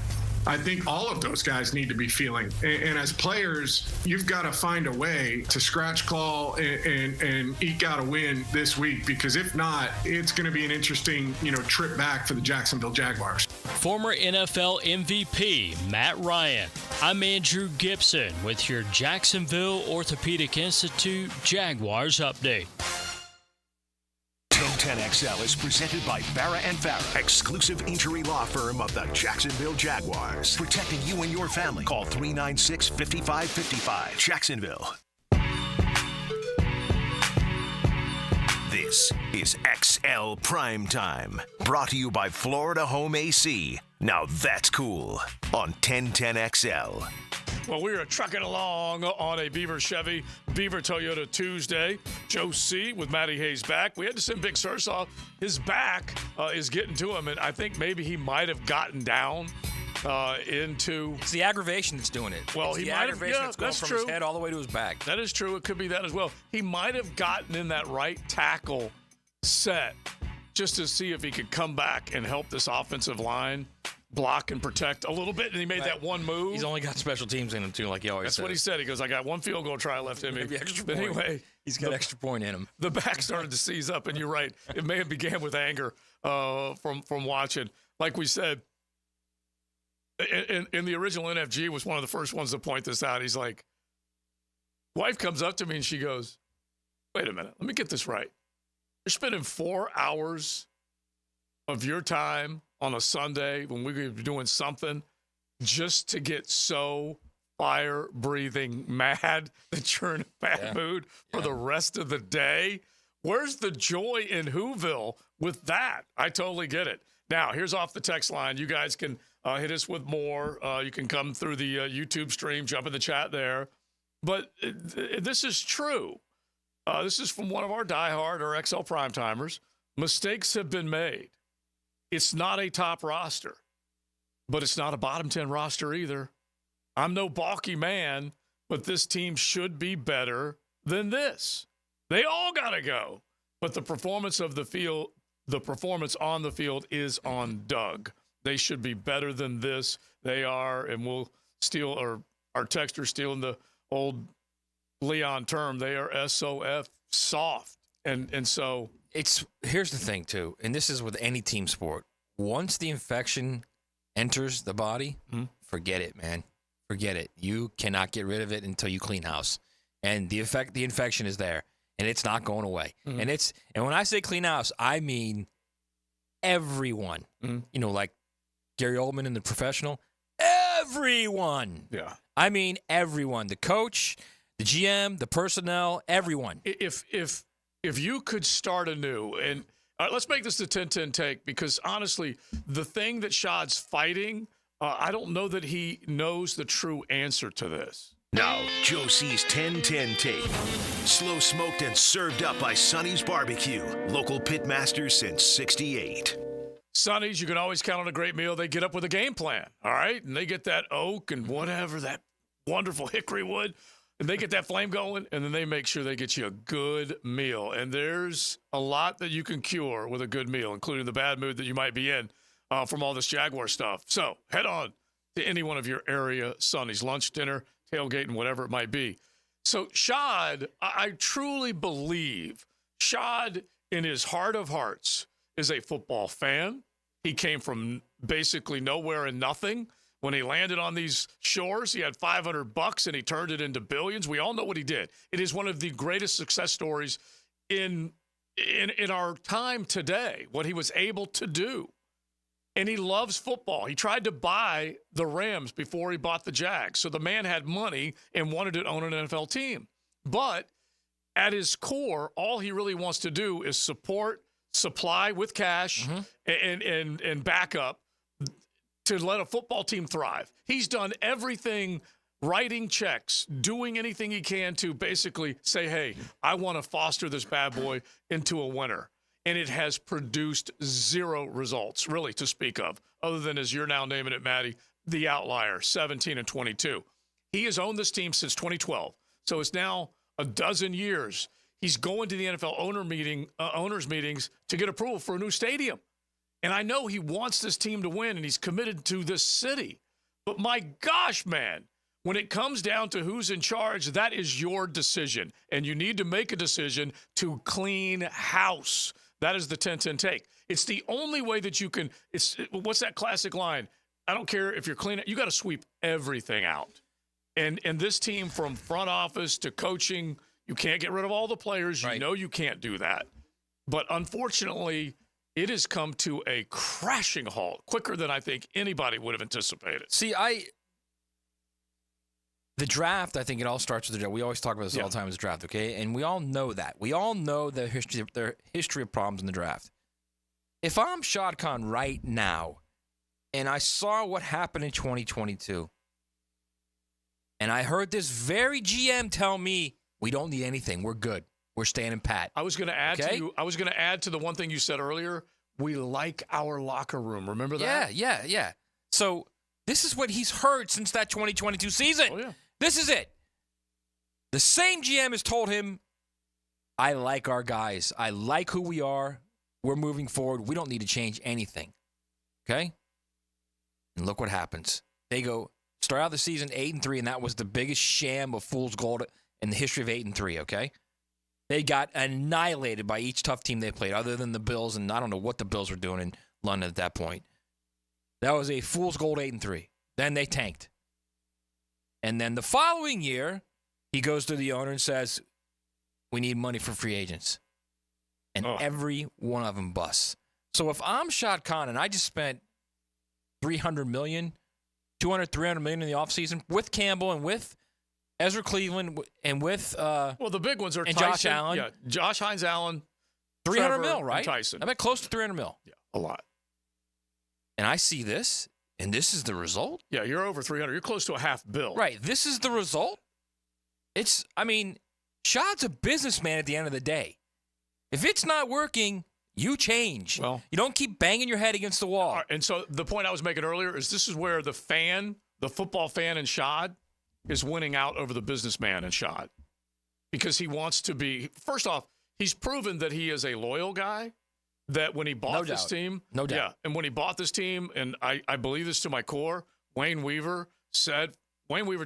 I think all of those guys need to be feeling. And as players, you've got to find a way to scratch claw and eke out a win this week, because if not, it's going to be an interesting, trip back for the Jacksonville Jaguars. Former NFL MVP Matt Ryan. I'm Andrew Gibson with your Jacksonville Orthopedic Institute Jaguars update. 1010XL is presented by Farah & Farah, exclusive injury law firm of the Jacksonville Jaguars. Protecting you and your family. Call 396-5555. Jacksonville. This is XL Primetime, brought to you by Florida Home AC. Now that's cool on 1010XL. Well, we are trucking along on a Beaver Chevy, Beaver Toyota Tuesday. Joe C. with Matty Hayes back. We had to send Big Searcy off. His back is getting to him, and I think maybe he might have gotten down into. It's the aggravation that's doing it. Well, it's he the might have. aggravation Yeah, that's going that's from true. his head all the way to his back. That is true. It could be that as well. He might have gotten in that right tackle set just to see if he could come back and help this offensive line block and protect a little bit, and he made that one move. He's only got special teams in him, too, like he always says. That's what he said. He goes, I got one field goal try left in me. Maybe extra But point. anyway. He's got extra point in him. The back started to seize up, and you're right. It may have began with anger from watching. Like we said, in the original NFG was one of the first ones to point this out. He's like, wife comes up to me, and she goes, wait a minute. Let me get this right. You're spending 4 hours of your time on a Sunday when we could be doing something just to get so fire-breathing mad that you're in a bad mood for the rest of the day? Where's the joy in Whoville with that? I totally get it. Now, here's off the text line. You guys can hit us with more. You can come through the YouTube stream, jump in the chat there. But this is true. This is from one of our diehard or XL Primetimers. Mistakes have been made. It's not a top roster, but it's not a bottom 10 roster either. I'm no balky man, but this team should be better than this. They all got to go. But the performance of the field, the performance on the field is on Doug. They should be better than this. They are, and we'll steal, or our texter stealing the old Leon term, they are SOF, soft. And so here's the thing too, and this is with any team sport. Once the infection enters the body, forget it, man. Forget it. You cannot get rid of it until you clean house. And the infection is there, and it's not going away. And when I say clean house, I mean everyone. You know, like Gary Oldman in The Professional. Everyone. Yeah. I mean everyone. The coach, the GM, the personnel, everyone. If you could start anew, and let's make this the 10-10 take, because honestly, the thing that Shad's fighting, I don't know that he knows the true answer to this. Now, Joe C's 10-10 take. Slow smoked and served up by Sonny's Barbecue. Local pit masters since 68. Sonny's, you can always count on a great meal. They get up with a game plan, all right? And they get that oak and whatever, that wonderful hickory wood. And they get that flame going, and then they make sure they get you a good meal. And there's a lot that you can cure with a good meal, including the bad mood that you might be in from all this Jaguar stuff. So head on to any one of your area Sonny's, lunch, dinner, tailgating, whatever it might be. So Shad, I truly believe Shad, in his heart of hearts, is a football fan. He came from basically nowhere and nothing. When he landed on these shores, he had $500 and he turned it into billions. We all know what he did. It is one of the greatest success stories in our time today, what he was able to do. And he loves football. He tried to buy the Rams before he bought the Jags. So the man had money and wanted to own an NFL team. But at his core, all he really wants to do is supply with cash and backup to let a football team thrive. He's done everything, writing checks, doing anything he can to basically say, hey, I want to foster this bad boy into a winner. And it has produced zero results, really, to speak of, other than, as you're now naming it, Maddie, the outlier, 17-22. He has owned this team since 2012. So it's now a dozen years. He's going to the NFL owners meetings to get approval for a new stadium. And I know he wants this team to win, and he's committed to this city. But my gosh, man, when it comes down to who's in charge, that is your decision. And you need to make a decision to clean house. That is the 10-10 take. It's the only way that you can – what's that classic line? I don't care if you're cleaning – you got to sweep everything out. And this team, from front office to coaching, you can't get rid of all the players. You know you can't do that. But unfortunately – it has come to a crashing halt quicker than I think anybody would have anticipated. See, the draft, I think it all starts with the draft. We always talk about this all the time as the draft, okay? And we all know that. We all know the history of problems in the draft. If I'm Shad Khan right now, and I saw what happened in 2022, and I heard this very GM tell me, we don't need anything, we're good. We're standing pat. I was going to add to the one thing you said earlier. We like our locker room. Remember that? Yeah. So This is what he's heard since that 2022 season. Oh, yeah. This is it. The same GM has told him, I like our guys. I like who we are. We're moving forward. We don't need to change anything. Okay? And look what happens. They go start out the season 8-3, and that was the biggest sham of fool's gold in the history of 8-3, okay? They got annihilated by each tough team they played, other than the Bills, and I don't know what the Bills were doing in London at that point. That was a fool's gold 8-3. Then they tanked. And then the following year, he goes to the owner and says, we need money for free agents. And every one of them busts. So if I'm Shad Khan and I just spent $300 million, $300 million in the offseason with Campbell and with Ezra Cleveland and with the big ones are and Tyson, Josh Allen. Yeah, Josh Hines Allen. $300 million, right? And Tyson. I bet close to $300 million. Yeah, a lot. And I see this, and this is the result. Yeah, you're over 300. You're close to a $500 million. Right. This is the result. Shad's a businessman at the end of the day. If it's not working, you change. Well, you don't keep banging your head against the wall. And so the point I was making earlier is this is where the football fan in Shad is winning out over the businessman in Shad. Because he wants to be, first off, he's proven that he is a loyal guy, that when he bought this team. No doubt. Yeah, and when he bought this team, and I believe this to my core, Wayne Weaver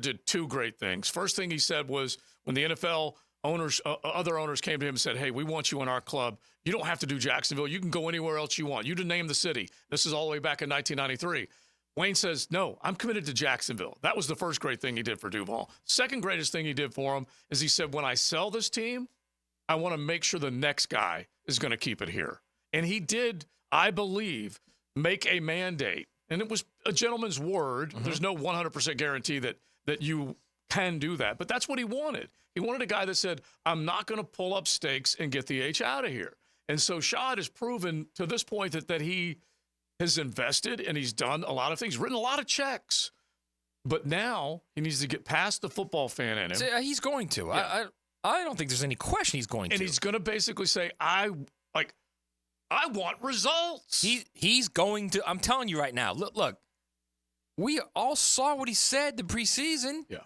did two great things. First thing he said was when the NFL other owners came to him and said, hey, we want you in our club. You don't have to do Jacksonville. You can go anywhere else you want. You didn't name the city. This is all the way back in 1993. Wayne says, no, I'm committed to Jacksonville. That was the first great thing he did for Duval. Second greatest thing he did for him is he said, when I sell this team, I want to make sure the next guy is going to keep it here. And he did, I believe, make a mandate. And it was a gentleman's word. Mm-hmm. There's no 100% guarantee that you can do that. But that's what he wanted. He wanted a guy that said, I'm not going to pull up stakes and get the H out of here. And so Shad has proven to this point that he has invested and he's done a lot of things, written a lot of checks. But now he needs to get past the football fan in him. He's going to. Yeah. I don't think there's any question he's going to. And he's going to basically say, I want results. He's going to. I'm telling you right now. Look. We all saw what he said the preseason. Yeah.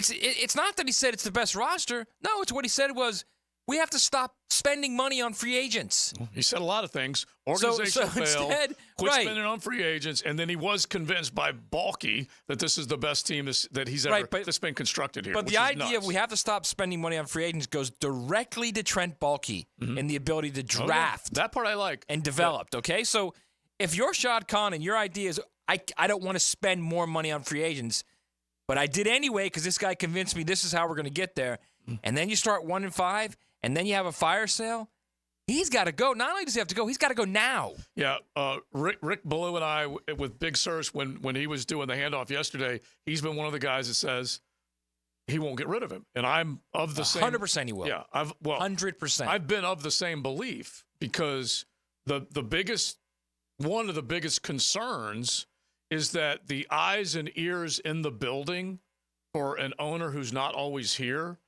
It's not that he said it's the best roster. No, it's what he said was we have to stop spending money on free agents. He said a lot of things. Organizational fail. Instead, quit spending on free agents, and then he was convinced by Balky that this is the best team that he's ever that's been constructed here. But the idea of we have to stop spending money on free agents goes directly to Trent Baalke and the ability to draft. That part I like. And developed, okay? So if you're Shad Khan and your idea is I don't want to spend more money on free agents, but I did anyway because this guy convinced me this is how we're going to get there, and then you start 1-5, and then you have a fire sale, he's got to go. Not only does he have to go, he's got to go now. Yeah, Rick Ballou and I, with Big Searcy, when he was doing the handoff yesterday, he's been one of the guys that says he won't get rid of him. And I'm of the same. 100% he will. Yeah, 100%. I've been of the same belief because one of the biggest concerns is that the eyes and ears in the building for an owner who's not always here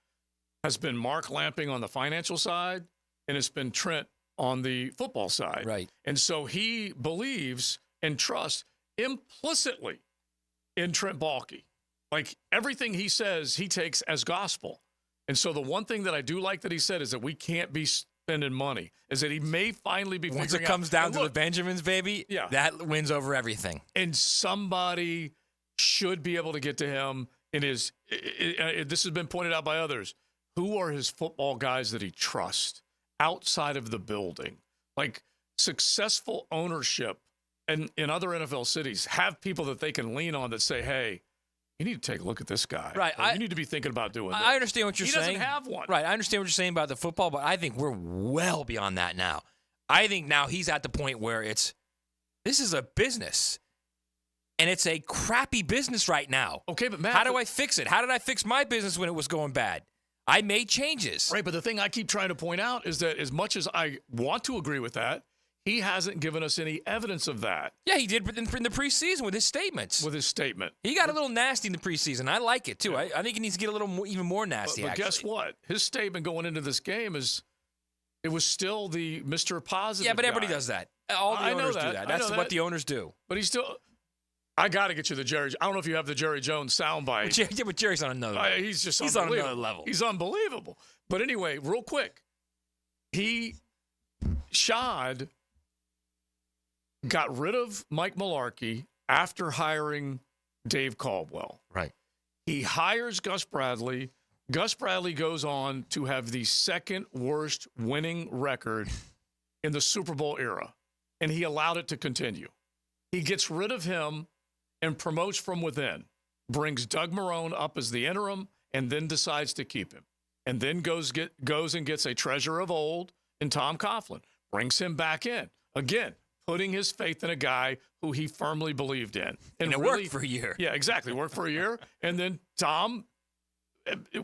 has been Mark Lamping on the financial side, and it's been Trent on the football side. Right. And so he believes and trusts implicitly in Trent Baalke. Like everything he says, he takes as gospel. And so the one thing that I do like that he said is that we can't be spending money, is that he may finally be once it comes down to the Benjamins, baby, that wins over everything. And somebody should be able to get to him in his this has been pointed out by others. Who are his football guys that he trusts outside of the building? Like successful ownership and in other NFL cities have people that they can lean on that say, hey, you need to take a look at this guy. Right. You need to be thinking about doing this. I understand what you're saying. He doesn't have one. Right. I understand what you're saying about the football, but I think we're well beyond that now. I think now he's at the point where this is a business. And it's a crappy business right now. Okay, but Matt, how do I fix it? How did I fix my business when it was going bad? I made changes. Right, but the thing I keep trying to point out is that as much as I want to agree with that, he hasn't given us any evidence of that. Yeah, he did in the preseason with his statements. He got a little nasty in the preseason. I like it, too. I think he needs to get a little more, even more nasty, but guess what? His statement going into this game is it was still the Mr. Positive Yeah, but everybody guy. does that. All the owners do that. That's what the owners do. But he's still I got to get you the Jerry. I don't know if you have the Jerry Jones soundbite. But Jerry's on another level. He's on another level. He's unbelievable. But anyway, real quick, Shad got rid of Mike Mularkey after hiring Dave Caldwell. Right. He hires Gus Bradley. Gus Bradley goes on to have the second worst winning record in the Super Bowl era, and he allowed it to continue. He gets rid of him and promotes from within, brings Doug Marrone up as the interim, and then decides to keep him. And then goes and gets a treasure of old in Tom Coughlin, brings him back in. Again, putting his faith in a guy who he firmly believed in. And it really worked for a year. Yeah, exactly. Worked for a year. And then Tom,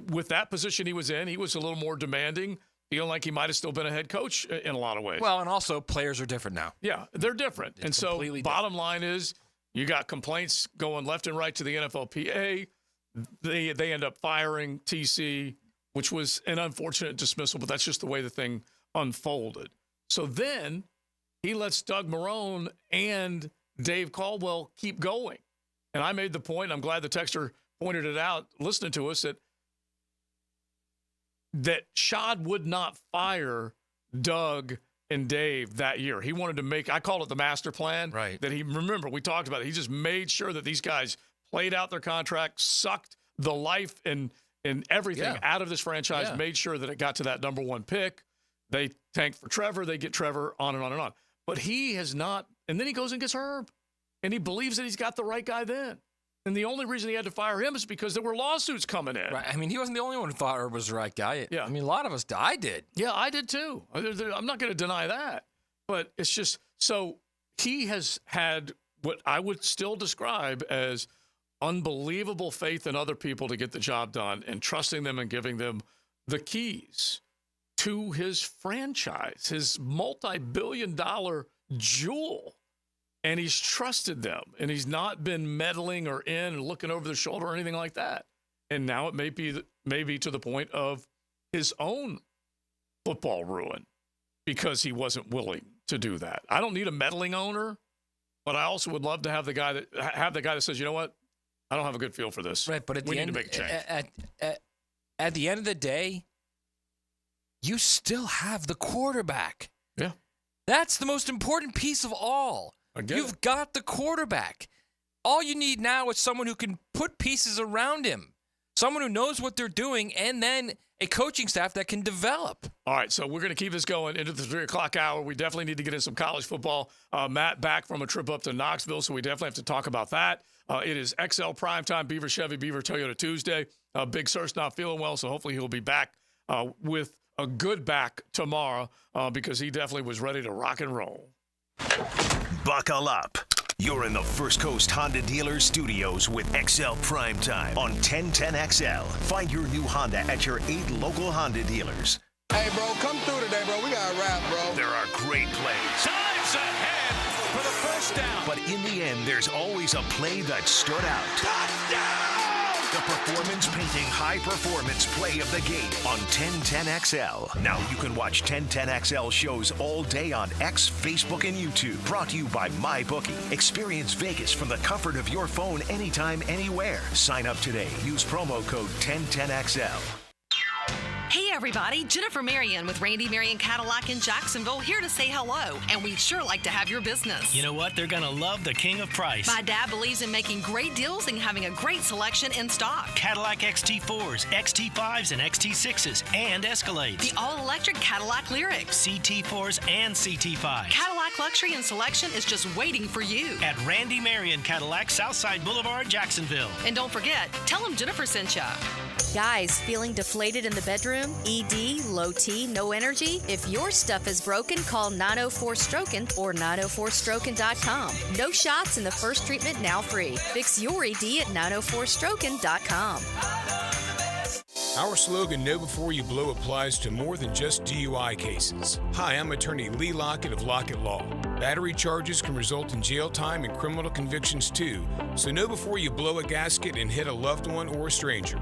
with that position he was in, he was a little more demanding, feeling like he might have still been a head coach in a lot of ways. Well, and also players are different now. Yeah, they're different. It's and so completely bottom line is you got complaints going left and right to the NFLPA. They end up firing TC, which was an unfortunate dismissal, but that's just the way the thing unfolded. So then he lets Doug Marrone and Dave Caldwell keep going. And I made the point, I'm glad the texter pointed it out, listening to us, that Shad would not fire Doug and Dave that year. He wanted to make, I call it the master plan. Right. That remember, we talked about it. He just made sure that these guys played out their contract, sucked the life and everything out of this franchise, made sure that it got to that number one pick. They tanked for Trevor. They get Trevor, on and on and on. But he has not, and then he goes and gets Herb. And he believes that he's got the right guy then. And the only reason he had to fire him is because there were lawsuits coming in. Right. I mean, he wasn't the only one who thought Herb was the right guy. Yeah. I mean, a lot of us, I did. Yeah, I did too. I'm not going to deny that. But it's just, so he has had what I would still describe as unbelievable faith in other people to get the job done and trusting them and giving them the keys to his franchise, his multi-billion-dollar jewel. And he's trusted them, and he's not been meddling or in and looking over their shoulder or anything like that. And now it may be to the point of his own football ruin because he wasn't willing to do that. I don't need a meddling owner, but I also would love to have the guy that says, you know what, I don't have a good feel for this. Right, but we need to make a change. At the end of the day, you still have the quarterback. Yeah, that's the most important piece of all. You've got the quarterback. All you need now is someone who can put pieces around him, someone who knows what they're doing, and then a coaching staff that can develop. All right, so we're going to keep this going into the 3 o'clock hour. We definitely need to get in some college football. Matt back from a trip up to Knoxville, so we definitely have to talk about that. It is XL Primetime, Beaver Chevy, Beaver Toyota Tuesday. Big Sur's not feeling well, so hopefully he'll be back with a good back tomorrow because he definitely was ready to rock and roll. Buckle up. You're in the First Coast Honda Dealer Studios with XL Primetime on 1010XL. Find your new Honda at your 8 local Honda dealers. Hey, bro, come through today, bro. We got to rap, bro. There are great plays. Time's ahead for the first down. But in the end, there's always a play that stood out. Touchdown! The performance-painting high-performance play of the game on 1010XL. Now you can watch 1010XL shows all day on X, Facebook, and YouTube. Brought to you by MyBookie. Experience Vegas from the comfort of your phone anytime, anywhere. Sign up today. Use promo code 1010XL. Hey everybody, Jennifer Marion with Randy Marion Cadillac in Jacksonville here to say hello, and we'd sure like to have your business. You know what? They're going to love the king of price. My dad believes in making great deals and having a great selection in stock. Cadillac XT4s, XT5s, and XT6s, and Escalades. The all-electric Cadillac Lyriq. CT4s and CT5s. Cadillac luxury and selection is just waiting for you. At Randy Marion Cadillac, Southside Boulevard, Jacksonville. And don't forget, tell them Jennifer sent ya. Guys, feeling deflated in the bedroom? ED, low T, no energy? If your stuff is broken, call 904-STROKEN or 904stroken.com. No shots and the first treatment now free. Fix your ED at 904stroken.com. Our slogan, Know Before You Blow, applies to more than just DUI cases. Hi, I'm attorney Lee Lockett of Lockett Law. Battery charges can result in jail time and criminal convictions too, so know before you blow a gasket and hit a loved one or a stranger.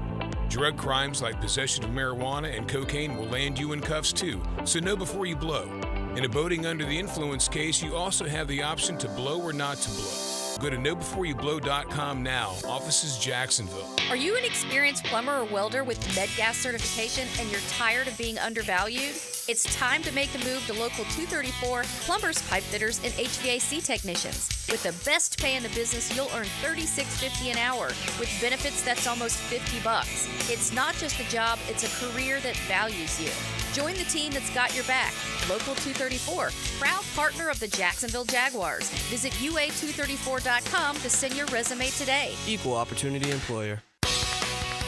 Drug crimes like possession of marijuana and cocaine will land you in cuffs too, so know before you blow. In a boating under the influence case, you also have the option to blow or not to blow. Go to knowbeforeyouBlow.com now. Offices Jacksonville. Are you an experienced plumber or welder with MedGas certification and you're tired of being undervalued? It's time to make the move to Local 234 plumbers, pipe fitters, and HVAC technicians. With the best pay in the business, you'll earn $36.50 an hour with benefits that's almost $50. It's not just a job, it's a career that values you. Join the team that's got your back. Local 234, proud partner of the Jacksonville Jaguars. Visit UA234.com to send your resume today. Equal opportunity employer.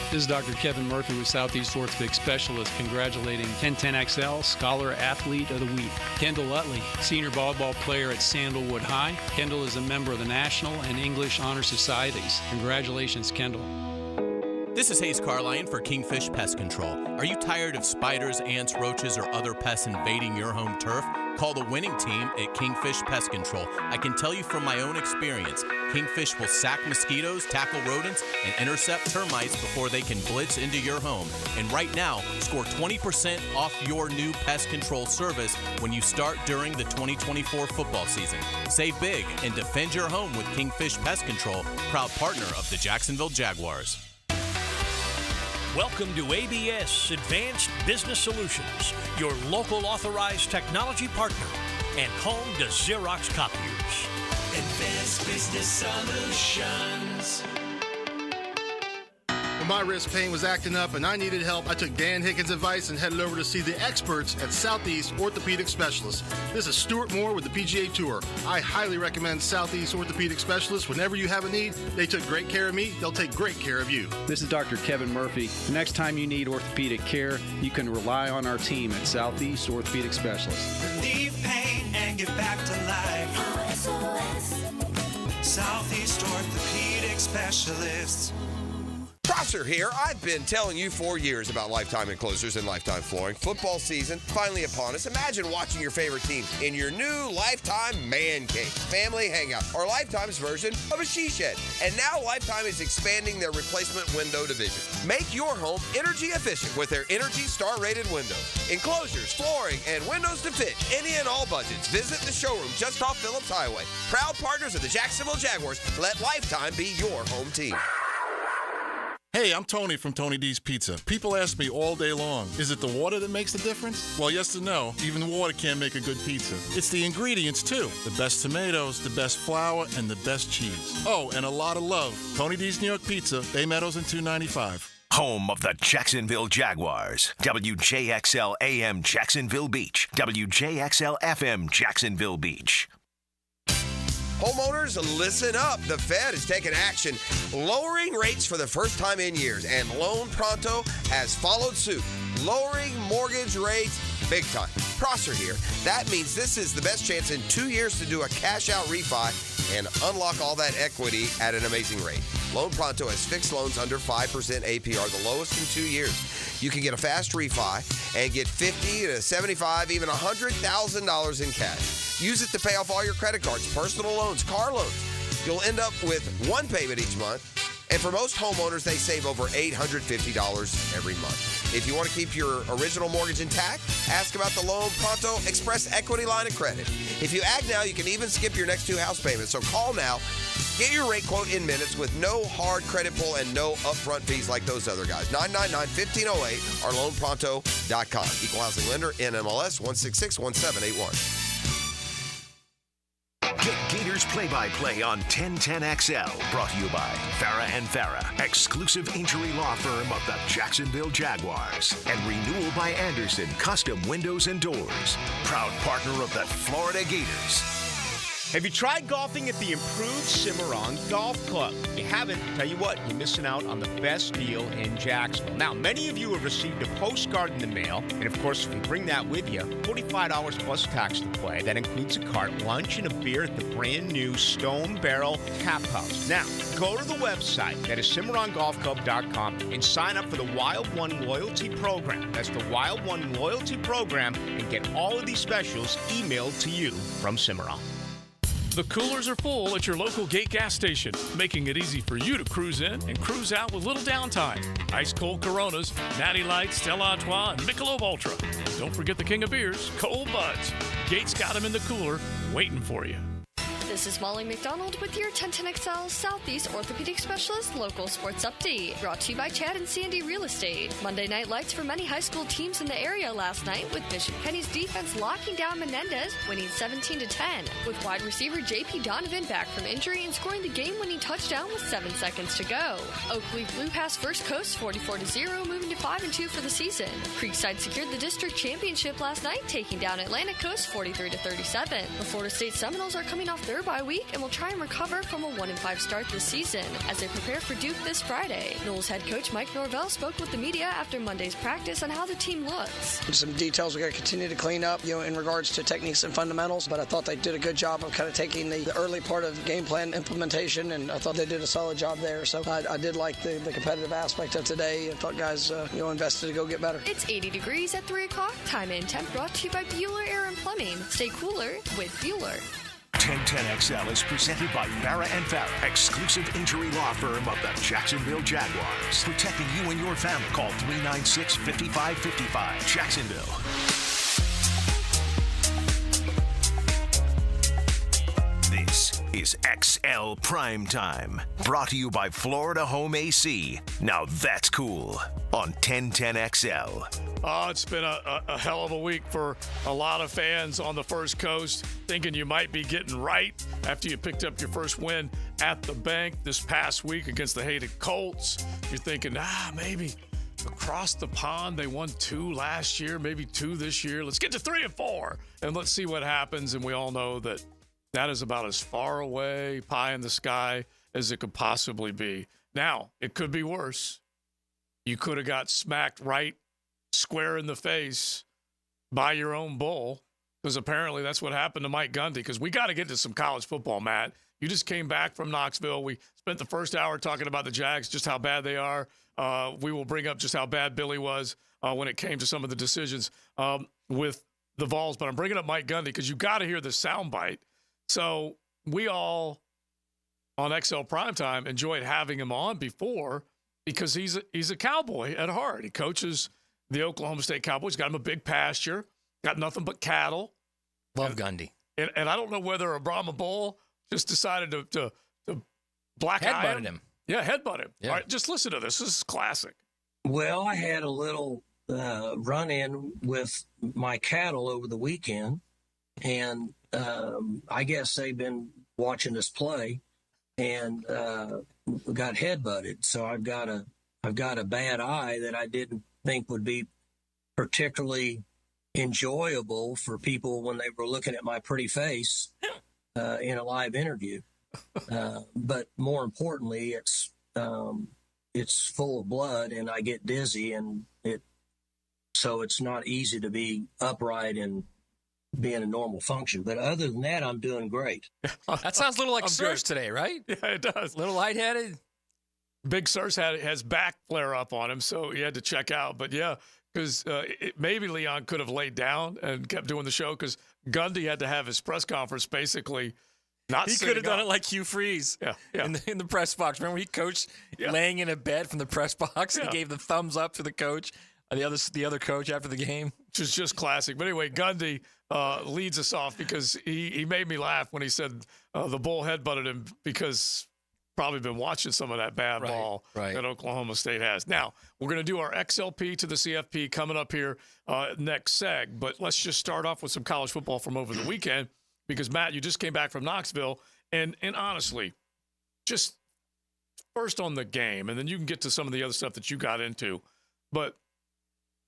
This is Dr. Kevin Murphy with Southeast Orthopedic Specialist, congratulating 1010XL Scholar Athlete of the Week, Kendall Utley, senior volleyball player at Sandalwood High. Kendall is a member of the National and English Honor Societies. Congratulations, Kendall. This is Hayes Carline for Kingfish Pest Control. Are you tired of spiders, ants, roaches, or other pests invading your home turf? Call the winning team at Kingfish Pest Control. I can tell you from my own experience, Kingfish will sack mosquitoes, tackle rodents, and intercept termites before they can blitz into your home. And right now, score 20% off your new pest control service when you start during the 2024 football season. Save big and defend your home with Kingfish Pest Control, proud partner of the Jacksonville Jaguars. Welcome to ABS Advanced Business Solutions, your local authorized technology partner and home to Xerox copiers. Advanced Business Solutions. When my wrist pain was acting up and I needed help, I took Dan Hickens' advice and headed over to see the experts at Southeast Orthopedic Specialists. This is Stuart Moore with the PGA Tour. I highly recommend Southeast Orthopedic Specialists. Whenever you have a need, they took great care of me. They'll take great care of you. This is Dr. Kevin Murphy. The next time you need orthopedic care, you can rely on our team at Southeast Orthopedic Specialists. Relieve pain and get back to life. SOS. Southeast Orthopedic Specialists. Prosser here. I've been telling you for years about Lifetime Enclosures and Lifetime Flooring. Football season finally upon us. Imagine watching your favorite team in your new Lifetime Man Cave, family hangout, or Lifetime's version of a she shed. And now Lifetime is expanding their replacement window division. Make your home energy efficient with their Energy Star rated windows, enclosures, flooring, and windows to fit any and all budgets. Visit the showroom just off Phillips Highway. Proud partners of the Jacksonville Jaguars. Let Lifetime be your home team. Hey, I'm Tony from Tony D's Pizza. People ask me all day long, is it the water that makes the difference? Well, yes and no. Even water can't make a good pizza. It's the ingredients, too. The best tomatoes, the best flour, and the best cheese. Oh, and a lot of love. Tony D's New York Pizza, Bay Meadows and 295. Home of the Jacksonville Jaguars. WJXL AM Jacksonville Beach. WJXL FM Jacksonville Beach. Homeowners, listen up. The Fed is taking action, lowering rates for the first time in years, and Loan Pronto has followed suit, lowering mortgage rates big time. Prosser here. That means this is the best chance in 2 years to do a cash-out refi and unlock all that equity at an amazing rate. Loan Pronto has fixed loans under 5% APR, the lowest in 2 years. You can get a fast refi and get $50,000 to $75,000, even $100,000 in cash. Use it to pay off all your credit cards, personal loans, car loans. You'll end up with one payment each month. And for most homeowners, they save over $850 every month. If you want to keep your original mortgage intact, ask about the Loan Pronto Express Equity Line of Credit. If you act now, you can even skip your next 2 house payments. So call now. Get your rate quote in minutes with no hard credit pull and no upfront fees like those other guys. 999-1508 or loanpronto.com. Equal housing lender, NMLS 1661781. Get Gators play-by-play on 1010XL. Brought to you by Farah and Farah, exclusive injury law firm of the Jacksonville Jaguars. And Renewal by Anderson, custom windows and doors. Proud partner of the Florida Gators. Have you tried golfing at the improved Cimarron Golf Club? If you haven't, tell you what, you're missing out on the best deal in Jacksonville. Now, many of you have received a postcard in the mail, and of course, if you bring that with you, $45 plus tax to play. That includes a cart, lunch, and a beer at the brand new Stone Barrel Tap House. Now, go to the website, that is CimarronGolfClub.com, and sign up for the Wild One Loyalty Program. That's the Wild One Loyalty Program, and get all of these specials emailed to you from Cimarron. The coolers are full at your local Gate gas station, making it easy for you to cruise in and cruise out with little downtime. Ice cold Coronas, Natty Light, Stella Artois, and Michelob Ultra. Don't forget the king of beers, Cold Buds. Gate's got them in the cooler, waiting for you. The This is Molly McDonald with your 1010XL Southeast Orthopedic Specialist local sports update. Brought to you by Chad and Sandy Real Estate. Monday night lights for many high school teams in the area last night, with Bishop Kenny's defense locking down Menendez, winning 17-10, with wide receiver J.P. Donovan back from injury and scoring the game-winning touchdown with 7 seconds to go. Oakleaf blew past First Coast 44-0, moving to 5-2 for the season. Creekside secured the district championship last night, taking down Atlantic Coast 43-37. The Florida State Seminoles are coming off their bye week and will try and recover from a 1-5 start this season as they prepare for Duke this Friday. Noles head coach Mike Norvell spoke with the media after Monday's practice on how the team looks. Some details we got to continue to clean up, in regards to techniques and fundamentals, but I thought they did a good job of kind of taking the early part of game plan implementation, and I thought they did a solid job there. So I did like the competitive aspect of today. I thought guys, invested to go get better. It's 80 degrees at 3 o'clock. Time and temp brought to you by Bueller Air and Plumbing. Stay cooler with Bueller. 1010XL is presented by Farrah & Farrah, exclusive injury law firm of the Jacksonville Jaguars. Protecting you and your family. Call 396-5555. Jacksonville. This is XL Primetime, brought to you by Florida Home AC. Now that's cool on 1010XL. Oh, it's been a hell of a week for a lot of fans on the First Coast, thinking you might be getting right after you picked up your first win at the bank this past week against the hated Colts. You're thinking, maybe across the pond, they won 2 last year, maybe 2 this year. Let's get to 3 and 4, and let's see what happens. And we all know that is about as far away, pie in the sky, as it could possibly be. Now, it could be worse. You could have got smacked right square in the face by your own bull, because apparently that's what happened to Mike Gundy. Because we got to get to some college football, Matt. You just came back from Knoxville. We spent the first hour talking about the Jags, just how bad they are. We will bring up just how bad Billy was when it came to some of the decisions with the Vols. But I'm bringing up Mike Gundy because you got to hear the soundbite. So we all on XL Primetime enjoyed having him on before because he's a Cowboy at heart. He coaches the Oklahoma State Cowboys, got him a big pasture, got nothing but cattle. Love Gundy. And I don't know whether a Brahma Bull just decided to black eye him. Yeah, headbutt him. Yeah. All right, just listen to this. This is classic. Well, I had a little run-in with my cattle over the weekend, and I guess they've been watching us play and got headbutted. So I've got a bad eye that I didn't think would be particularly enjoyable for people when they were looking at my pretty face in a live interview. But more importantly, it's full of blood and I get dizzy, and so it's not easy to be upright and be in a normal function. But other than that, I'm doing great. That sounds a little like Searcy today, right? Yeah, it does. A little lightheaded. Big Searcy has back flare up on him, so he had to check out. But yeah, because maybe Leon could have laid down and kept doing the show, because Gundy had to have his press conference basically not. He could have done it like Hugh Freeze. Yeah. In the press box. Remember, he coached laying in a bed from the press box. Yeah. He gave the thumbs up to the coach, the other coach after the game, which is just classic. But anyway, Gundy leads us off because he made me laugh when he said the bull headbutted him, because probably been watching some of that bad ball that Oklahoma State has. Now, we're going to do our XLP to the CFP coming up here next seg, but let's just start off with some college football from over the weekend, because, Matt, you just came back from Knoxville, and honestly, just first on the game, and then you can get to some of the other stuff that you got into, but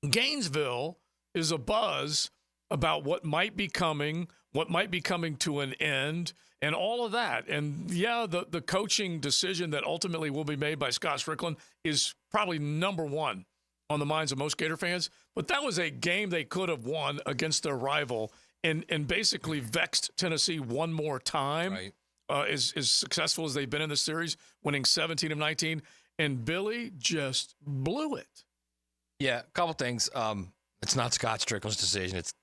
Gainesville is a buzz about what might be coming to an end, and all of that. And, yeah, the coaching decision that ultimately will be made by Scott Strickland is probably number one on the minds of most Gator fans. But that was a game they could have won against their rival and basically vexed Tennessee one more time, as successful as they've been in the series, winning 17 of 19. And Billy just blew it. Yeah, a couple things. It's not Scott Strickland's decision. It's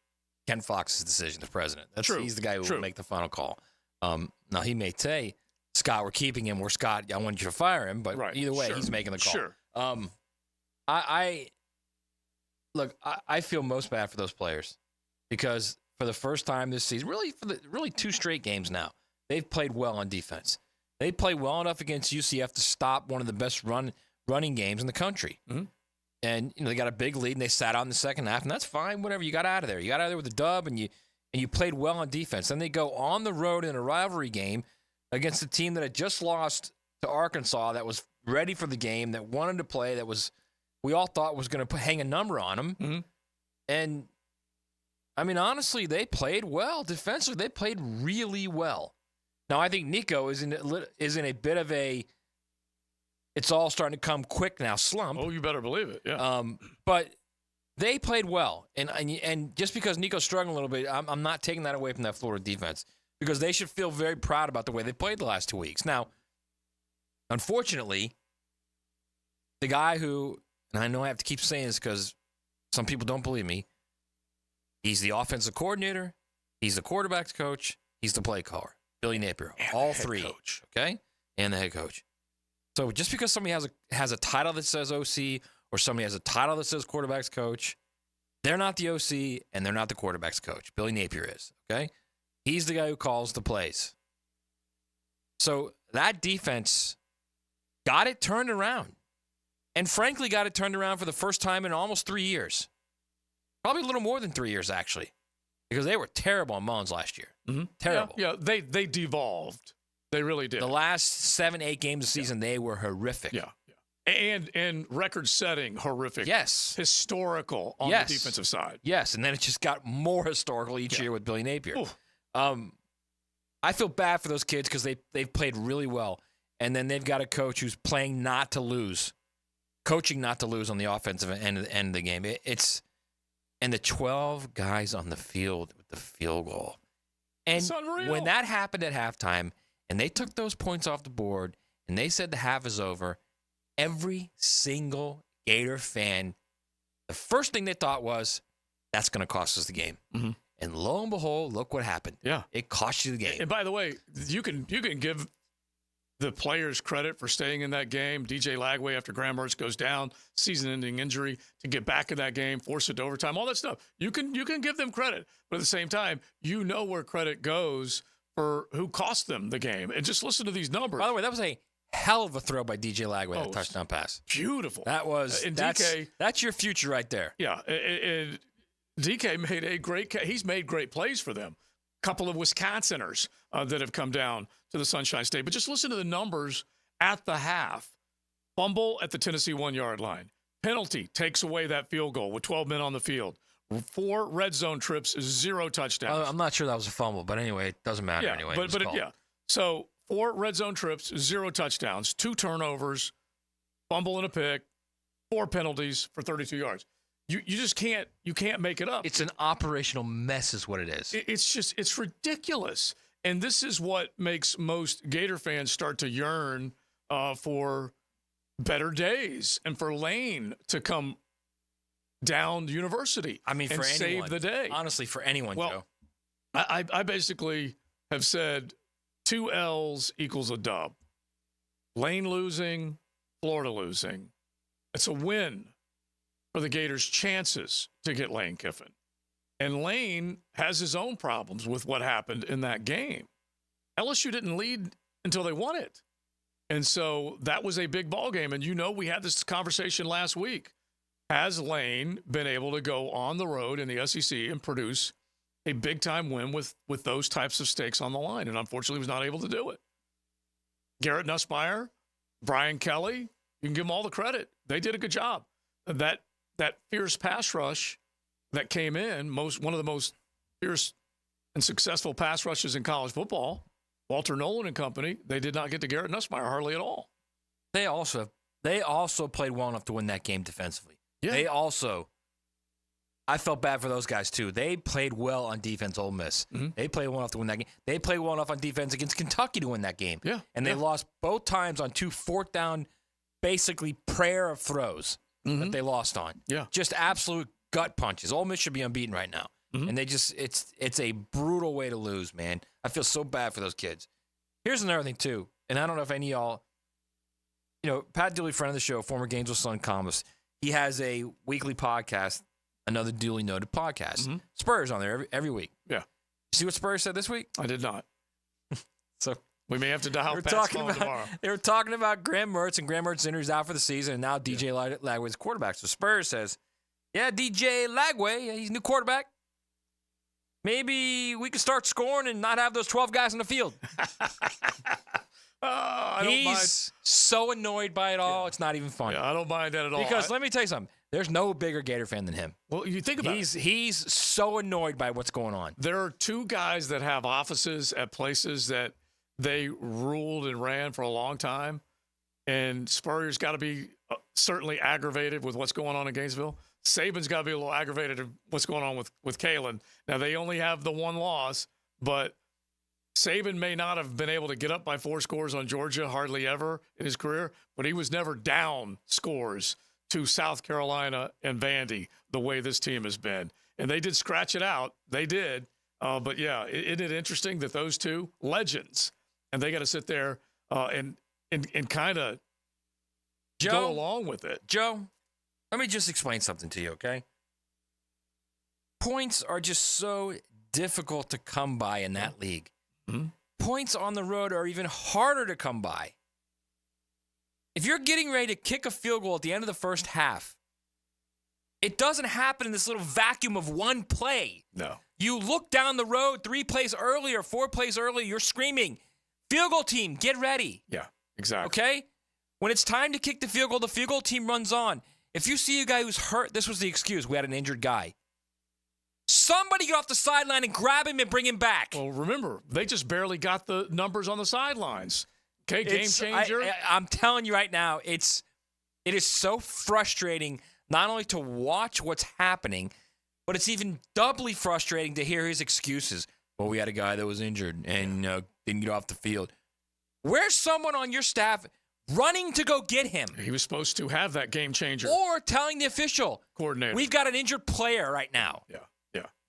Ken Fox's decision, the president. True. He's the guy who will make the final call. Now, he may say, Scott, we're keeping him. We're Scott, I want you to fire him. But either way, he's making the call. Sure. I feel most bad for those players, because for the first time this season, really 2 straight games now, they've played well on defense. They played well enough against UCF to stop one of the best running games in the country. Mm-hmm. And they got a big lead, and they sat out in the second half, and that's fine. Whatever, you got out of there. You got out of there with a dub, and you played well on defense. Then they go on the road in a rivalry game against a team that had just lost to Arkansas, that was ready for the game, that wanted to play, that was we all thought was going to hang a number on them. Mm-hmm. And I mean, honestly, they played well defensively. They played really well. Now, I think Nico is in a bit of a it's all starting to come quick now slump. Oh, you better believe it. Yeah. But they played well, and just because Nico's struggling a little bit, I'm not taking that away from that Florida defense, because they should feel very proud about the way they played the last 2 weeks. Now, unfortunately, the guy who, and I know I have to keep saying this because some people don't believe me, he's the offensive coordinator, he's the quarterback's coach, he's the play caller, Billy Napier, all three, coach. Okay, and the head coach. So just because somebody has a title that says OC, or somebody has a title that says quarterback's coach, they're not the OC and they're not the quarterback's coach. Billy Napier is, okay? He's the guy who calls the plays. So that defense got it turned around. And frankly, got it turned around for the first time in almost 3 years. Probably a little more than 3 years, actually. Because they were terrible on Mullins last year. Mm-hmm. Terrible. Yeah, they devolved. They really did. The last 7-8 games of the season, they were horrific. Yeah. And record-setting horrific. Yes. Historical on the defensive side. Yes, and then it just got more historical each year with Billy Napier. I feel bad for those kids because they've played really well, and then they've got a coach who's playing not to lose, coaching not to lose on the offensive end of the game. And the 12 guys on the field with the field goal. And it's unreal. When that happened at halftime, and they took those points off the board, and they said the half is over, every single Gator fan, the first thing they thought was, that's going to cost us the game. Mm-hmm. And lo and behold, look what happened. Yeah. It cost you the game. And by the way, you can give the players credit for staying in that game. DJ Lagway, after Graham Mertz goes down, season-ending injury, to get back in that game, force it to overtime, all that stuff. You can give them credit. But at the same time, you know where credit goes for who cost them the game. And just listen to these numbers. By the way, that was a hell of a throw by DJ Lagway, that touchdown pass. Beautiful. That was DK. That's your future right there. Yeah, and DK he's made great plays for them. A couple of Wisconsiners that have come down to the Sunshine State. But just listen to the numbers at the half. Fumble at the Tennessee 1-yard line. Penalty takes away that field goal with 12 men on the field. 4 red zone trips, 0 touchdowns. I'm not sure that was a fumble, but anyway, it doesn't matter anyway. So 4 red zone trips, 0 touchdowns, 2 turnovers, fumble and a pick, 4 penalties for 32 yards. You just can't make it up. It's an operational mess is what it is. It's ridiculous. And this is what makes most Gator fans start to yearn for better days and for Lane to come down University. I mean, and for anyone, save the day. Honestly, for anyone, Joe. I basically have said 2 L's equals a dub. Lane losing, Florida losing. It's a win for the Gators' chances to get Lane Kiffin. And Lane has his own problems with what happened in that game. LSU didn't lead until they won it. And so that was a big ball game. And we had this conversation last week. Has Lane been able to go on the road in the SEC and produce a big-time win with those types of stakes on the line? And unfortunately was not able to do it. Garrett Nussmeier, Brian Kelly, you can give them all the credit. They did a good job. That fierce pass rush that came in, one of the most fierce and successful pass rushes in college football, Walter Nolan and company, they did not get to Garrett Nussmeier hardly at all. They also played well enough to win that game defensively. Yeah. I felt bad for those guys too. They played well on defense, Ole Miss. Mm-hmm. They played well enough to win that game. They played well enough on defense against Kentucky to win that game. Yeah. And they lost both times on 2 4th down, basically prayer of throws that they lost on. Yeah. Just absolute gut punches. Ole Miss should be unbeaten right now. Mm-hmm. And it's a brutal way to lose, man. I feel so bad for those kids. Here's another thing too, and I don't know if any of y'all, Pat Dooley, friend of the show, former Gainesville Sun columnist, he has a weekly podcast, another duly noted podcast. Mm-hmm. Spurs on there every week. Yeah. See what Spurs said this week? I did not. So we may have to dial Pat's phone tomorrow. They were talking about Graham Mertz, and Graham Mertz injuries out for the season, and now DJ Lagway's quarterback. So Spurs says, yeah, DJ Lagway, he's new quarterback. Maybe we could start scoring and not have those 12 guys on the field. He's so annoyed by it all, it's not even funny. Yeah, I don't mind that at all. Because let me tell you something. There's no bigger Gator fan than him. Well, you think about it. He's so annoyed by what's going on. There are two guys that have offices at places that they ruled and ran for a long time, and Spurrier's got to be certainly aggravated with what's going on in Gainesville. Saban's got to be a little aggravated at what's going on with Kalen. Now, they only have the one loss, but Saban may not have been able to get up by 4 scores on Georgia hardly ever in his career, but he was never down scores to South Carolina and Vandy the way this team has been. And they did scratch it out. They did. But, yeah, isn't it interesting that those two legends, and they got to sit there and kind of go along with it. Joe, let me just explain something to you, okay? Points are just so difficult to come by in that league. Mm-hmm. Points on the road are even harder to come by. If you're getting ready to kick a field goal at the end of the first half, it doesn't happen in this little vacuum of one play. No. You look down the road 3 plays earlier, 4 plays earlier, you're screaming, field goal team, get ready. Yeah, exactly. Okay? When it's time to kick the field goal team runs on. If you see a guy who's hurt, this was the excuse. We had an injured guy. Somebody get off the sideline and grab him and bring him back. Well, remember, they just barely got the numbers on the sidelines. Okay, game changer. I'm telling you right now, it is so frustrating not only to watch what's happening, but it's even doubly frustrating to hear his excuses. Well, we had a guy that was injured and didn't get off the field. Where's someone on your staff running to go get him? He was supposed to have that game changer. Or telling the official, coordinator, we've got an injured player right now. Yeah.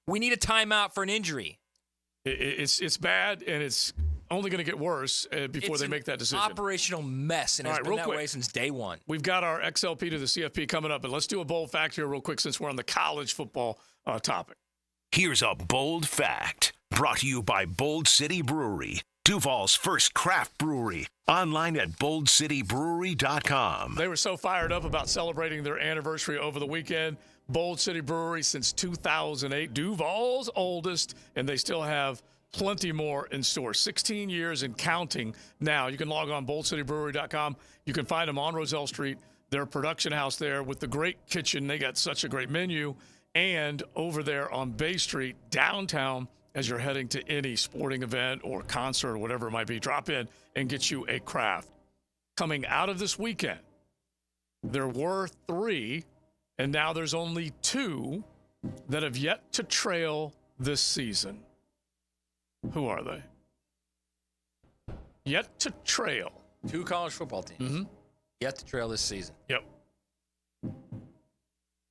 We need a timeout for an injury. It's bad, and it's only going to get worse before they make that decision. Operational mess, and it's been that way since day one. We've got our XLP to the CFP coming up, but let's do a bold fact here real quick since we're on the college football topic. Here's a bold fact brought to you by Bold City Brewery, Duval's first craft brewery. Online at boldcitybrewery.com. They were so fired up about celebrating their anniversary over the weekend. Bold City Brewery since 2008, Duval's oldest, and they still have plenty more in store. 16 years and counting now. You can log on boldcitybrewery.com. You can find them on Roselle Street, their production house there with the great kitchen. They got such a great menu. And over there on Bay Street, downtown, as you're heading to any sporting event or concert or whatever it might be, drop in and get you a craft. Coming out of this weekend, there were 3, and now there's only 2 that have yet to trail this season. Who are they? Yet to trail. 2 college football teams. Yet to trail this season. Yep.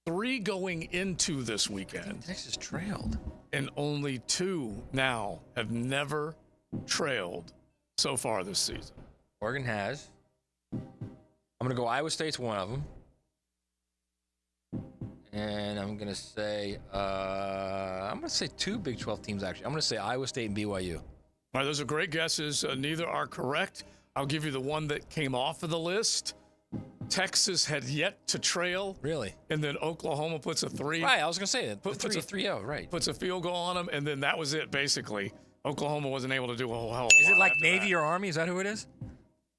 3 going into this weekend. Texas trailed. And only 2 now have never trailed so far this season. Oregon has. I'm going to go Iowa State's one of them. And I'm going to say 2 Big 12 teams, actually. I'm going to say Iowa State and BYU. All right, those are great guesses. Neither are correct. I'll give you the one that came off of the list. Texas had yet to trail. Really? And then Oklahoma puts a 3. Right, I was going to say that. Puts a 3-0, right. Puts a field goal on them, and then that was it, basically. Oklahoma wasn't able to do a whole hell of a lot. Is it like Navy or Army? Is that who it is?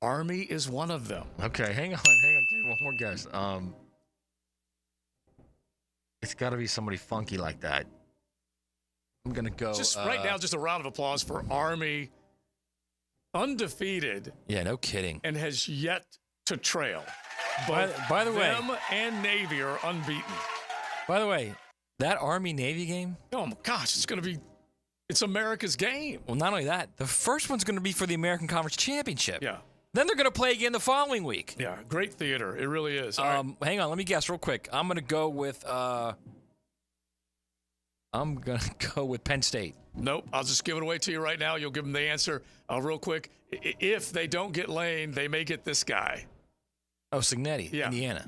Army is one of them. Okay, hang on. Give me one more guess. It's got to be somebody funky like that. I'm going to go. Just right now, just a round of applause for Army. Undefeated. Yeah, no kidding. And has yet to trail. By the way, them and Navy are unbeaten. By the way, that Army-Navy game. Oh, my gosh, it's America's game. Well, not only that, the first one's going to be for the American Conference Championship. Yeah. Then they're going to play again the following week. Yeah, great theater. It really is. Hang on, let me guess real quick. I'm going to go with Penn State. Nope, I'll just give it away to you right now. You'll give them the answer real quick. If they don't get Lane, they may get this guy. Oh, Signetti, yeah. Indiana.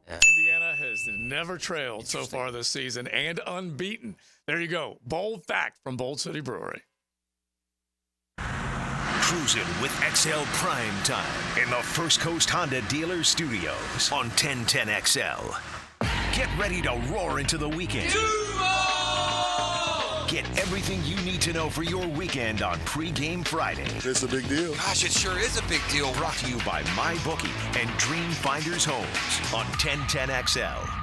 Yeah. Indiana has never trailed so far this season and unbeaten. There you go. Bold fact from Bold City Brewery. cruising with XL Primetime in the First Coast Honda Dealer Studios on 1010XL. Get ready to roar into the weekend. Get everything you need to know for your weekend on Pre-Game Friday. It's a big deal. Gosh, it sure is a big deal. Brought to you by MyBookie and Dream Finders Homes on 1010XL.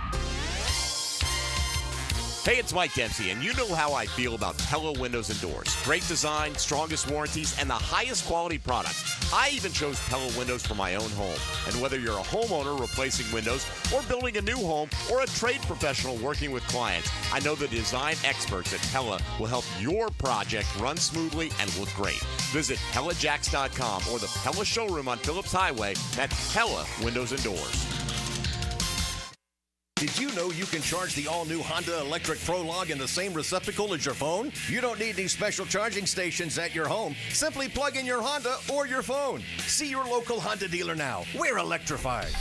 Hey, it's Mike Dempsey, and you know how I feel about Pella Windows and Doors. Great design, strongest warranties, and the highest quality products. I even chose Pella Windows for my own home. And whether you're a homeowner replacing windows or building a new home or a trade professional working with clients, I know the design experts at Pella will help your project run smoothly and look great. Visit PellaJacks.com or the Pella showroom on Phillips Highway at Pella Windows and Doors. Did you know you can charge the all-new Honda Electric Prologue in the same receptacle as your phone? You don't need these special charging stations at your home. Simply plug in your Honda or your phone. See your local Honda dealer now. We're electrified.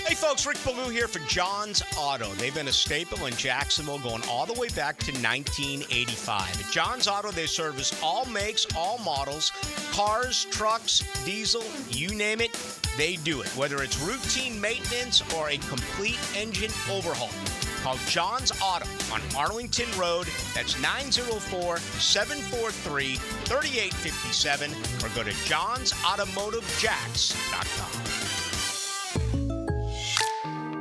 Hey folks, Rick Ballou here for John's Auto. They've been a staple in Jacksonville going all the way back to 1985. At John's Auto, they service all makes, all models, cars, trucks, diesel, you name it, they do it. Whether it's routine maintenance or a complete engine overhaul. Call John's Auto on Arlington Road. That's 904-743-3857 or go to johnsautomotivejacks.com.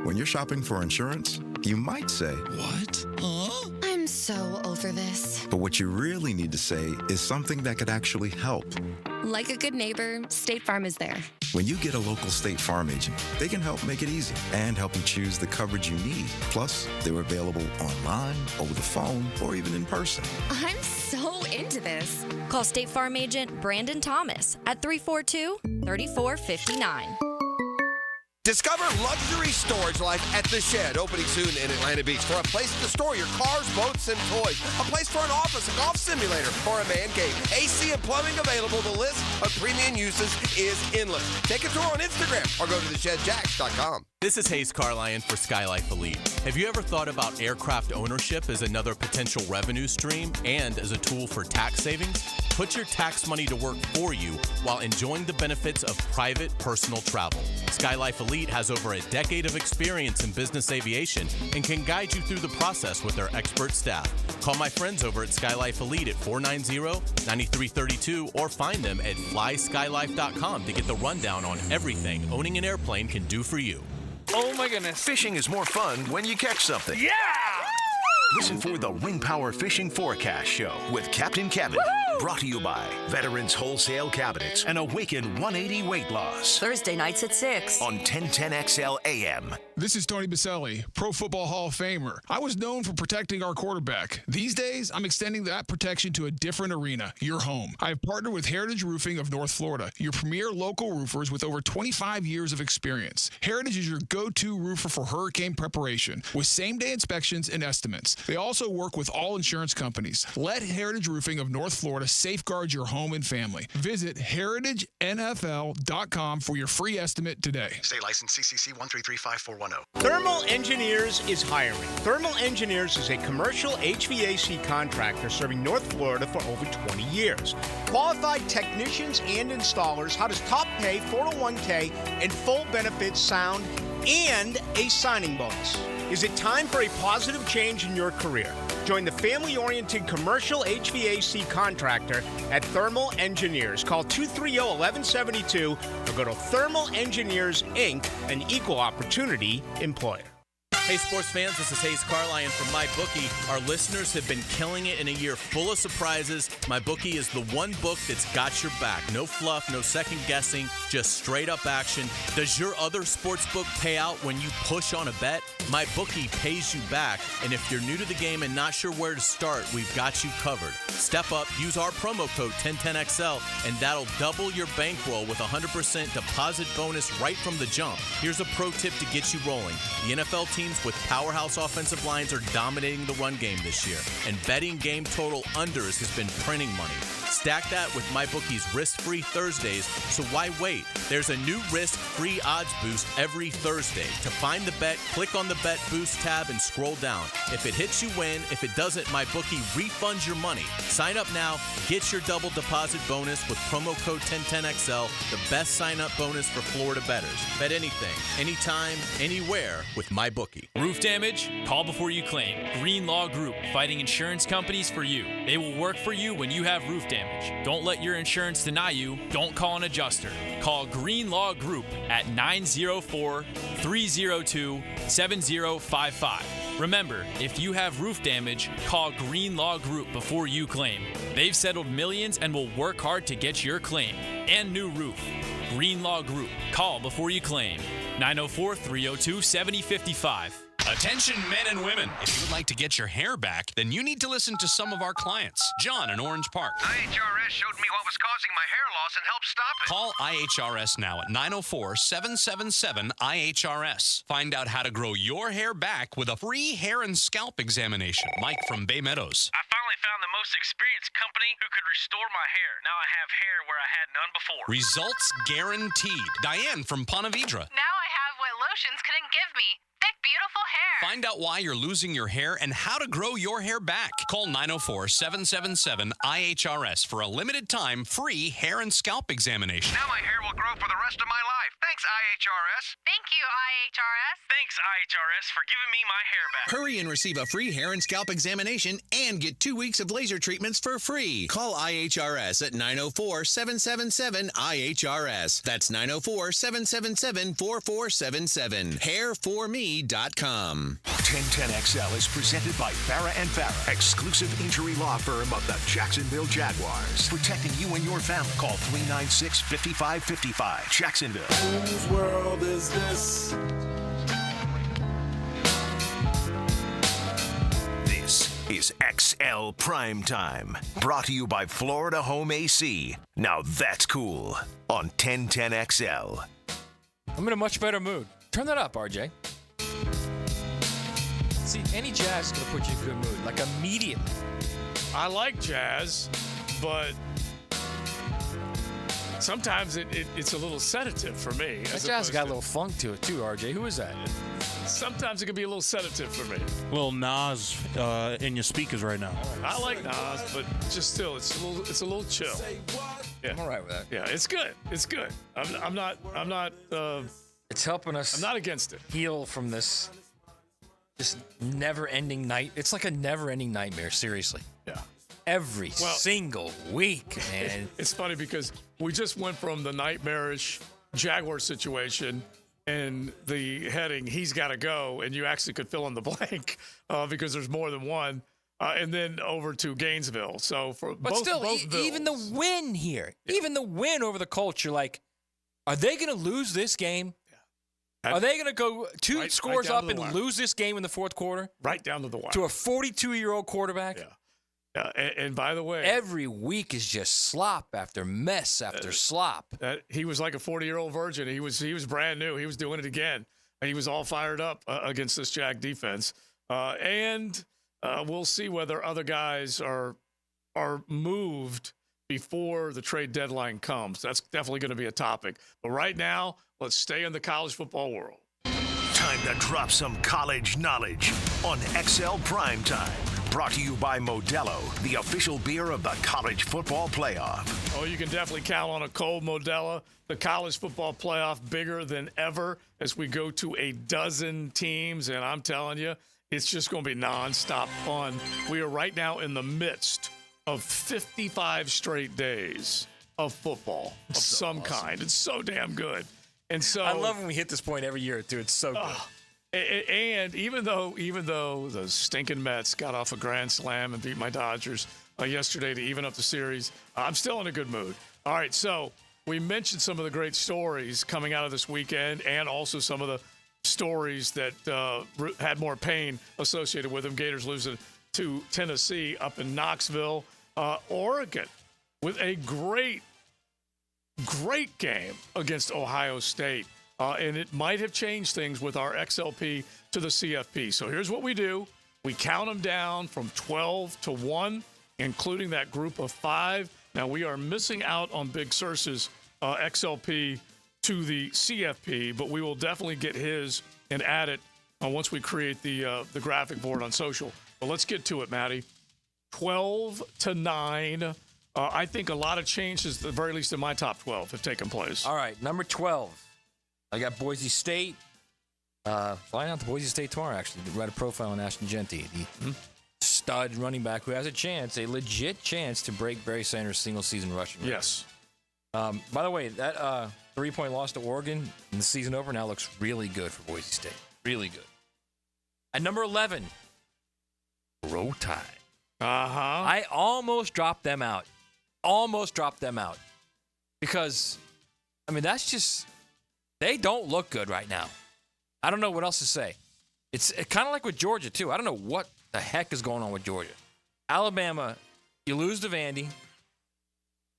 When you're shopping for insurance, you might say, "What? Huh?" I'm so over this. But what you really need to say is something that could actually help. Like a good neighbor, State Farm is there. When you get a local State Farm agent, they can help make it easy and help you choose the coverage you need. Plus, they're available online, over the phone, or even in person. I'm so into this. Call State Farm agent Brandon Thomas at 342-3459. Discover luxury storage life at The Shed, opening soon in Atlanta Beach, for a place to store your cars, boats, and toys. A place for an office, a golf simulator, or a man cave. AC and plumbing available. The list of premium uses is endless. Take a tour on Instagram or go to theshedjacks.com. This is Hayes Carlion for Skylife Elite. Have you ever thought about aircraft ownership as another potential revenue stream and as a tool for tax savings? Put your tax money to work for you while enjoying the benefits of private personal travel. Skylife Elite has over a decade of experience in business aviation and can guide you through the process with their expert staff. Call my friends over at Skylife Elite at 490-9332 or find them at flyskylife.com to get the rundown on everything owning an airplane can do for you. Oh my goodness. Fishing is more fun when you catch something. Yeah! Listen for the Wind Power Fishing Forecast Show with Captain Kevin. Woo-hoo! Brought to you by Veterans Wholesale Cabinets and Awaken 180 Weight Loss. Thursday nights at 6 on 1010XL AM. This is Tony Baselli, Pro Football Hall of Famer. I was known for protecting our quarterback. These days, I'm extending that protection to a different arena, your home. I have partnered with Heritage Roofing of North Florida, your premier local roofers with over 25 years of experience. Heritage is your go-to roofer for hurricane preparation with same-day inspections and estimates. They also work with all insurance companies. Let Heritage Roofing of North Florida safeguard your home and family. Visit heritagenfl.com for your free estimate today. State license CCC 1335410. Thermal Engineers is hiring. Thermal Engineers is a commercial HVAC contractor serving North Florida for over 20 years. Qualified technicians and installers. How does top pay, 401k, and full benefits sound, and a signing bonus? Is it time for a positive change in your career? Join the family-oriented commercial HVAC contractor at Thermal Engineers. Call 230-1172 or go to Thermal Engineers, Inc., an equal opportunity employer. Hey, sports fans, this is Hayes Carlion from MyBookie. Our listeners have been killing it in a year full of surprises. MyBookie is the one book that's got your back. No fluff, no second guessing, just straight up action. Does your other sports book pay out when you push on a bet? MyBookie pays you back. And if you're new to the game and not sure where to start, we've got you covered. Step up, use our promo code 1010XL, and that'll double your bankroll with a 100% deposit bonus right from the jump. Here's a pro tip to get you rolling. The NFL teams with powerhouse offensive lines are dominating the run game this year, and betting game total unders has been printing money. Stack that with MyBookie's risk-free Thursdays, so why wait? There's a new risk-free odds boost every Thursday. To find the bet, click on the Bet Boost tab and scroll down. If it hits, you win. If it doesn't, MyBookie refunds your money. Sign up now, get your double deposit bonus with promo code 1010XL, the best sign-up bonus for Florida bettors. Bet anything, anytime, anywhere with MyBookie. Roof damage? Call before you claim. Green Law Group, fighting insurance companies for you. They will work for you when you have roof damage. Don't let your insurance deny you. Don't call an adjuster. Call Green Law Group at 904-302-7055. Remember, if you have roof damage, call Green Law Group before you claim. They've settled millions and will work hard to get your claim and new roof. Green Law Group. Call before you claim. 904-302-7055. Attention men and women. If you would like to get your hair back, then you need to listen to some of our clients. John in Orange Park. IHRS showed me what was causing my hair loss and helped stop it. Call IHRS now at 904-777-IHRS. Find out how to grow your hair back with a free hair and scalp examination. Mike from Bay Meadows. I finally found the most experienced company who could restore my hair. Now I have hair where I had none before. Results guaranteed. Diane from Ponte Vedra. Now I have what lotions couldn't give me. Thick, beautiful hair. Find out why you're losing your hair and how to grow your hair back. Call 904-777-IHRS for a limited time free hair and scalp examination. Now my hair will grow for the rest of my life. Thanks, IHRS. Thank you, IHRS. Thanks, IHRS, for giving me my hair back. Hurry and receive a free hair and scalp examination and get 2 weeks of laser treatments for free. Call IHRS at 904-777-IHRS. That's 904-777-4477. Hairforme.com. 1010XL is presented by Farah and Farah, exclusive injury law firm of the Jacksonville Jaguars. Protecting you and your family. Call 396-5555. Jacksonville. Whose world is this? This is XL Primetime. Brought to you by Florida Home AC. Now that's cool. On 1010XL. I'm in a much better mood. Turn that up, RJ. See, any jazz is going to put you in a good mood, like immediately. I like jazz, but sometimes it's a little sedative for me. That jazz got a little funk to it, too, RJ. Who is that? Sometimes it can be a little sedative for me. Little Nas in your speakers right now. I like Nas, but just still, it's a little chill. Yeah. I'm all right with that. Yeah, it's good. It's good. I'm not. It's helping us. I'm not against it. Heal from this never-ending night. It's like a never-ending nightmare. Seriously. Yeah. Every single week, man. It's funny because we just went from the nightmarish Jaguar situation and the heading, he's got to go, and you actually could fill in the blank because there's more than one, and then over to Gainesville. So for but both, still, both even the win here, even the win over the Colts, you're like, are they going to lose this game? Are they going to go two scores up and lose this game in the fourth quarter? Right down to the wire. To a 42-year-old quarterback? Yeah. And by the way, every week is just slop after mess after slop. He was like a 40-year-old virgin. He was brand new. He was doing it again. And he was all fired up against this Jag defense. And we'll see whether other guys are moved before the trade deadline comes. That's definitely going to be a topic. But right now, let's stay in the college football world. Time to drop some college knowledge on XL Primetime. Brought to you by Modelo, the official beer of the College Football Playoff. Oh, you can definitely count on a cold Modelo. The College Football Playoff bigger than ever as we go to a dozen teams. And I'm telling you, it's just going to be nonstop fun. We are right now in the midst of 55 straight days of football of some kind. It's so damn good. And so I love when we hit this point every year, too. It's so good. And even though the stinking Mets got off a grand slam and beat my Dodgers yesterday to even up the series, I'm still in a good mood. All right, so we mentioned some of the great stories coming out of this weekend and also some of the stories that had more pain associated with them. Gators losing to Tennessee up in Knoxville. Oregon with a great game against Ohio State. And it might have changed things with our XLP to the CFP. So here's what we do. We count them down from 12 to 1, including that group of 5. Now, we are missing out on Big Searcy's XLP to the CFP, but we will definitely get his and add it once we create the graphic board on social. But let's get to it, Maddie. 12-9. I think a lot of changes, at the very least in my top 12, have taken place. All right, number 12. I got Boise State. Flying out to Boise State tomorrow, actually, to write a profile on Ashton Genty, the stud running back who has a legit chance to break Barry Sanders' single-season rushing record. Yes. By the way, that 3-point loss to Oregon in the season opener now looks really good for Boise State. Really good. At number 11, Row Tide. I almost dropped them out. Because, I mean, that's just, they don't look good right now. I don't know what else to say. It's kind of like with Georgia, too. I don't know what the heck is going on with Georgia. Alabama, you lose to Vandy.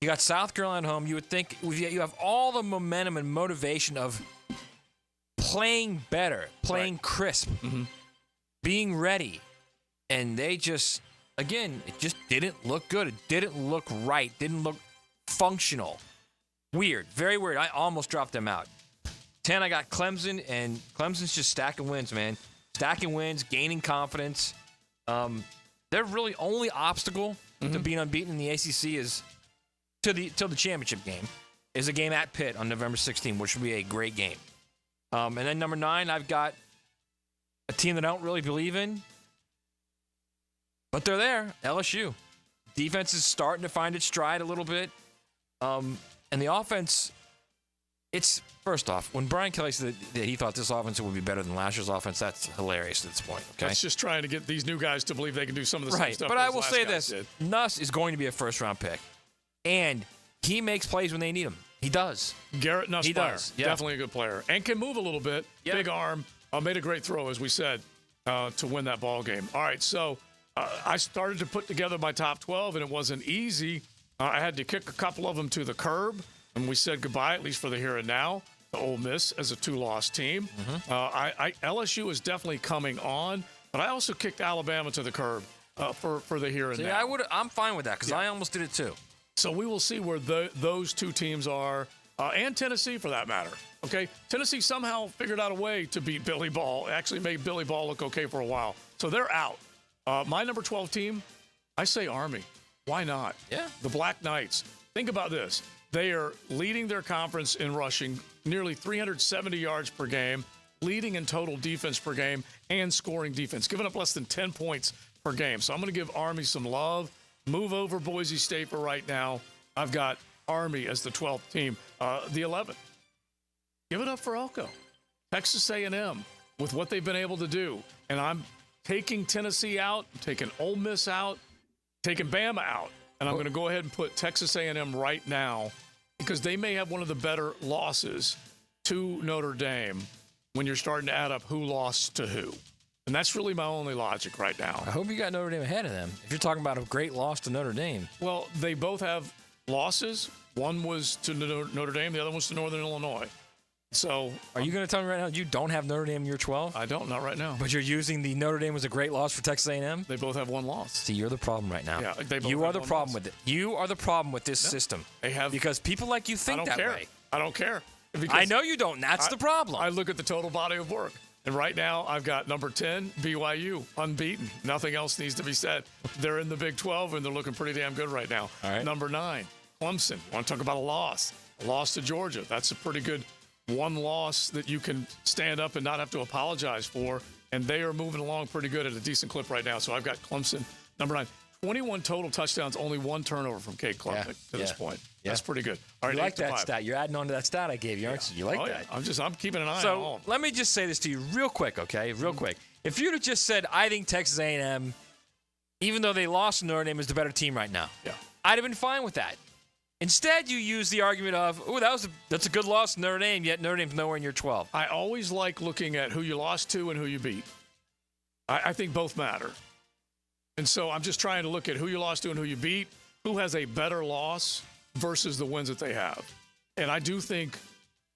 You got South Carolina at home. You would think you have all the momentum and motivation of playing better, playing crisp, being ready. And they just, again, it just didn't look good. It didn't look right. Didn't look functional. Weird. Very weird. I almost dropped them out. 10, I got Clemson, and Clemson's just stacking wins, man. Stacking wins, gaining confidence. Their really only obstacle to being unbeaten in the ACC is till the championship game is a game at Pitt on November 16th, which will be a great game. And then number 9, I've got a team that I don't really believe in, but they're there, LSU. Defense is starting to find its stride a little bit. And the offense, it's, first off, when Brian Kelly said that he thought this offense would be better than last year's offense, that's hilarious at this point. Okay? That's just trying to get these new guys to believe they can do some of the same stuff. But I will say this. Nuss is going to be a first-round pick. And he makes plays when they need him. He does. Garrett Nuss, does. Yeah. Definitely a good player. And can move a little bit. Yeah. Big arm. Made a great throw, as we said, to win that ball game. All right, so I started to put together my top 12, and it wasn't easy. I had to kick a couple of them to the curb, and we said goodbye, at least for the here and now, to Ole Miss as a 2-loss team. LSU is definitely coming on, but I also kicked Alabama to the curb for the here and now. I'm fine with that because I almost did it too. So we will see where those two teams are, and Tennessee for that matter. Okay, Tennessee somehow figured out a way to beat Billy Ball. Actually made Billy Ball look okay for a while. So they're out. My number 12 team, I say Army. Why not? Yeah. The Black Knights. Think about this. They are leading their conference in rushing, nearly 370 yards per game, leading in total defense per game, and scoring defense, giving up less than 10 points per game. So I'm going to give Army some love. Move over Boise State for right now. I've got Army as the 12th team. The 11th. Give it up for Elko. Texas A&M with what they've been able to do. And I'm taking Tennessee out, taking Ole Miss out, taking Bama out. And I'm going to go ahead and put Texas A&M right now because they may have one of the better losses to Notre Dame when you're starting to add up who lost to who. And that's really my only logic right now. I hope you got Notre Dame ahead of them. If you're talking about a great loss to Notre Dame. Well, they both have losses. One was to Notre Dame. The other was to Northern Illinois. So, are you going to tell me right now you don't have Notre Dame in your 12? I don't, not right now. But you're using the Notre Dame was a great loss for Texas A&M? They both have one loss. See, you're the problem right now. Yeah, they both you are the one problem loss. with it. You are the problem with this system. They have because people like you think that way. I don't care. I know you don't. That's the problem. I look at the total body of work. And right now, I've got number 10, BYU, unbeaten. Nothing else needs to be said. They're in the Big 12, and they're looking pretty damn good right now. All right. Number 9, Clemson. Want to talk about a loss? A loss to Georgia. That's a pretty good one loss that you can stand up and not have to apologize for. And they are moving along pretty good at a decent clip right now. So I've got Clemson, number 9. 21 total touchdowns, only 1 turnover from Cade Klubnik to this point. Yeah. That's pretty good. All right, you like that stat. You're adding on to that stat I gave you, aren't you? You like that? I'm keeping an eye on all. So let me just say this to you real quick, okay? Real quick. If you'd have just said, I think Texas A&M, even though they lost to Notre Dame, is the better team right now, I'd have been fine with that. Instead, you use the argument of, that's a good loss to Notre Dame, yet Notre Dame's nowhere in your 12. I always like looking at who you lost to and who you beat. I think both matter. And so I'm just trying to look at who you lost to and who you beat, who has a better loss versus the wins that they have. And I do think,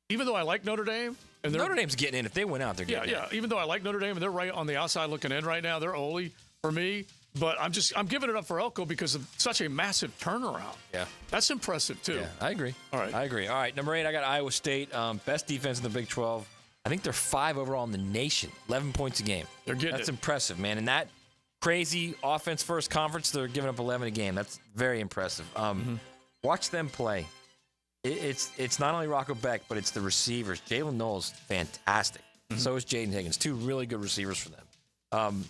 even though I like Notre Dame, and Notre Dame's getting in. If they win out, they're getting in. Yeah. Even though I like Notre Dame and they're right on the outside looking in right now, they're Ole for me. But I'm giving it up for Elko because of such a massive turnaround. Yeah. That's impressive, too. Yeah, I agree. All right. I agree. All right, number 8, I got Iowa State. Best defense in the Big 12. I think they're 5 overall in the nation. 11 points a game. They're getting That's it. impressive, man. And that crazy offense-first conference, they're giving up 11 a game. That's very impressive. Watch them play. It's not only Rocco Beck, but it's the receivers. Jalen Knowles, fantastic. So is Jaden Higgins. 2 really good receivers for them.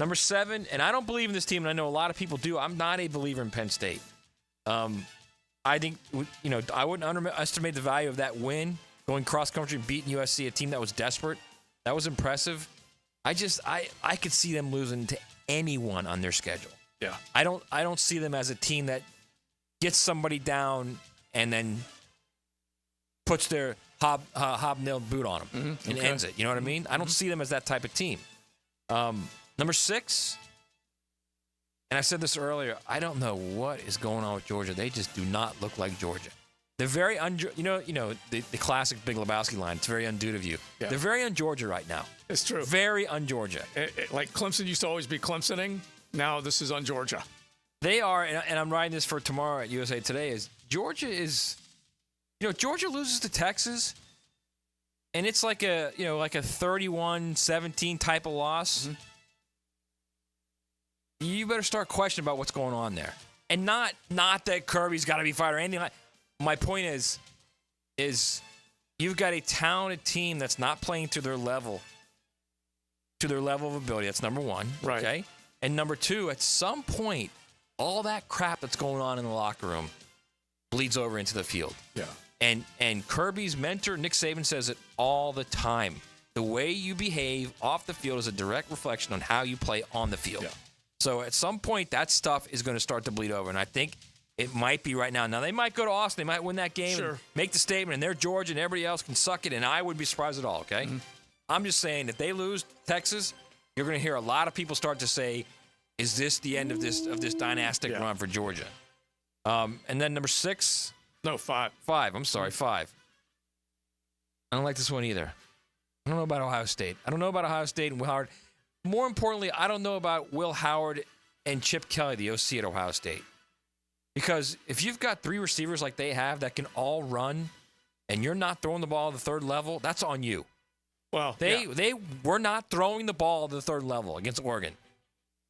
Number 7, and I don't believe in this team, and I know a lot of people do. I'm not a believer in Penn State. I think, I wouldn't underestimate the value of that win, going cross-country and beating USC, a team that was desperate. That was impressive. I could see them losing to anyone on their schedule. Yeah. I don't see them as a team that gets somebody down and then puts their hobnailed boot on them and ends it. You know what I mean? I don't see them as that type of team. Number 6, and I said this earlier, I don't know what is going on with Georgia. They just do not look like Georgia. They're very the classic Big Lebowski line. It's very undue of you. Yeah. They're very un-Georgia right now. It's true. Very un-Georgia. Like Clemson used to always be Clemsoning. Now this is un-Georgia. They are, and I'm writing this for tomorrow at USA Today, is Georgia loses to Texas, and it's like a 31-17 type of loss. You better start questioning about what's going on there. And not that Kirby's got to be fired or anything like. My point is you've got a talented team that's not playing to their level of ability. That's number 1. Right. Okay? And number 2, at some point, all that crap that's going on in the locker room bleeds over into the field. Yeah. And Kirby's mentor, Nick Saban, says it all the time. The way you behave off the field is a direct reflection on how you play on the field. Yeah. So at some point, that stuff is going to start to bleed over. And I think it might be right now. Now, they might go to Austin. They might win that game and make the statement, and they're Georgia, and everybody else can suck it, and I wouldn't be surprised at all, okay? I'm just saying, if they lose Texas, you're going to hear a lot of people start to say, is this the end of this dynastic run for Georgia? And then number 6. No, 5. 5. I'm sorry, 5. I don't like this one either. I don't know about Ohio State. I don't know about Ohio State and Will Howard. More importantly, I don't know about Will Howard and Chip Kelly, the OC at Ohio State. Because if you've got 3 receivers like they have that can all run, and you're not throwing the ball at the third level, that's on you. Well, they were not throwing the ball at the third level against Oregon.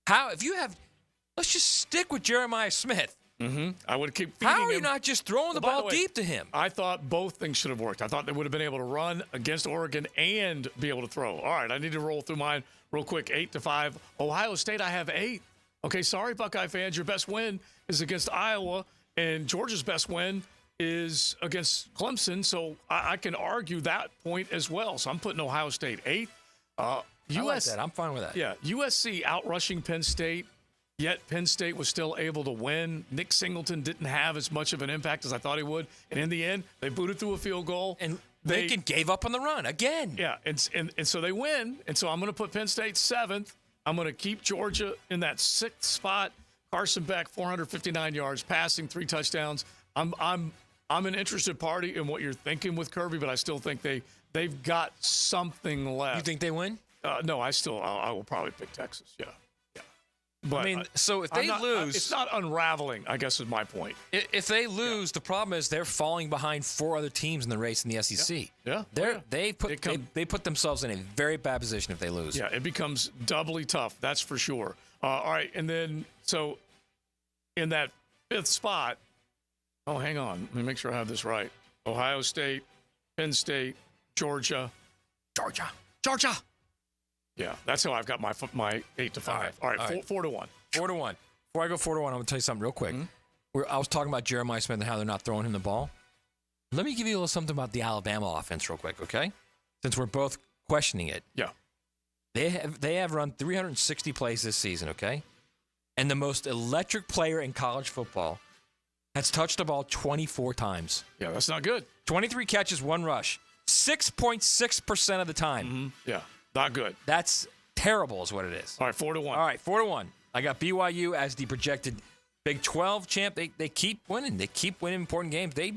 Let's just stick with Jeremiah Smith. I would keep feeding him. How are you not just throwing the ball deep to him? I thought both things should have worked. I thought they would have been able to run against Oregon and be able to throw. All right, I need to roll through mine real quick. 8-5. Ohio State, I have 8. Okay, sorry, Buckeye fans. Your best win is against Iowa, and Georgia's best win is against Clemson. So I can argue that point as well. So I'm putting Ohio State 8. I like that. I'm fine with that. Yeah, USC outrushing Penn State. Yet Penn State was still able to win. Nick Singleton didn't have as much of an impact as I thought he would. And in the end, they booted through a field goal. And Lincoln gave up on the run again. Yeah, and so they win. And so I'm going to put Penn State 7th. I'm going to keep Georgia in that 6th spot. Carson Beck, 459 yards, passing, 3 touchdowns. I'm an interested party in what you're thinking with Kirby, but I still think they've got something left. You think they win? No, I will probably pick Texas. Yeah. But I mean, so if they lose, it's not unraveling, I guess is my point. If they lose, the problem is they're falling behind 4 other teams in the race in the SEC. Yeah. They put themselves in a very bad position if they lose. Yeah, it becomes doubly tough. That's for sure. All right, and then so in that 5th spot, oh, hang on, let me make sure I have this right. Ohio State, Penn State, Georgia. Yeah, that's how I've got my 8-5. All right, 4-1. 4-1. Before I go 4-1, I'm going to tell you something real quick. I was talking about Jeremiah Smith and how they're not throwing him the ball. Let me give you a little something about the Alabama offense real quick, okay? Since we're both questioning it. Yeah. They have run 360 plays this season, okay? And the most electric player in college football has touched the ball 24 times. Yeah, that's not good. 23 catches, 1 rush. 6.6% of the time. Yeah. Not good. That's terrible is what it is. All right, 4-1. All right, 4-1. I got BYU as the projected Big 12 champ. They keep winning. They keep winning important games. They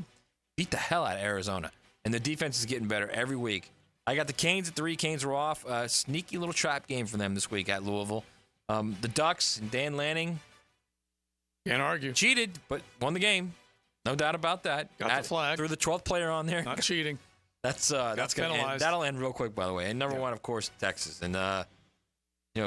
beat the hell out of Arizona. And the defense is getting better every week. I got the Canes at 3. Canes were off. Sneaky little trap game for them this week at Louisville. The Ducks and Dan Lanning. Can't argue. Cheated, but won the game. No doubt about that. Got the flag. Threw the 12th player on there. Not cheating. That's gonna end. That'll end real quick, by the way. And number one, of course, Texas. And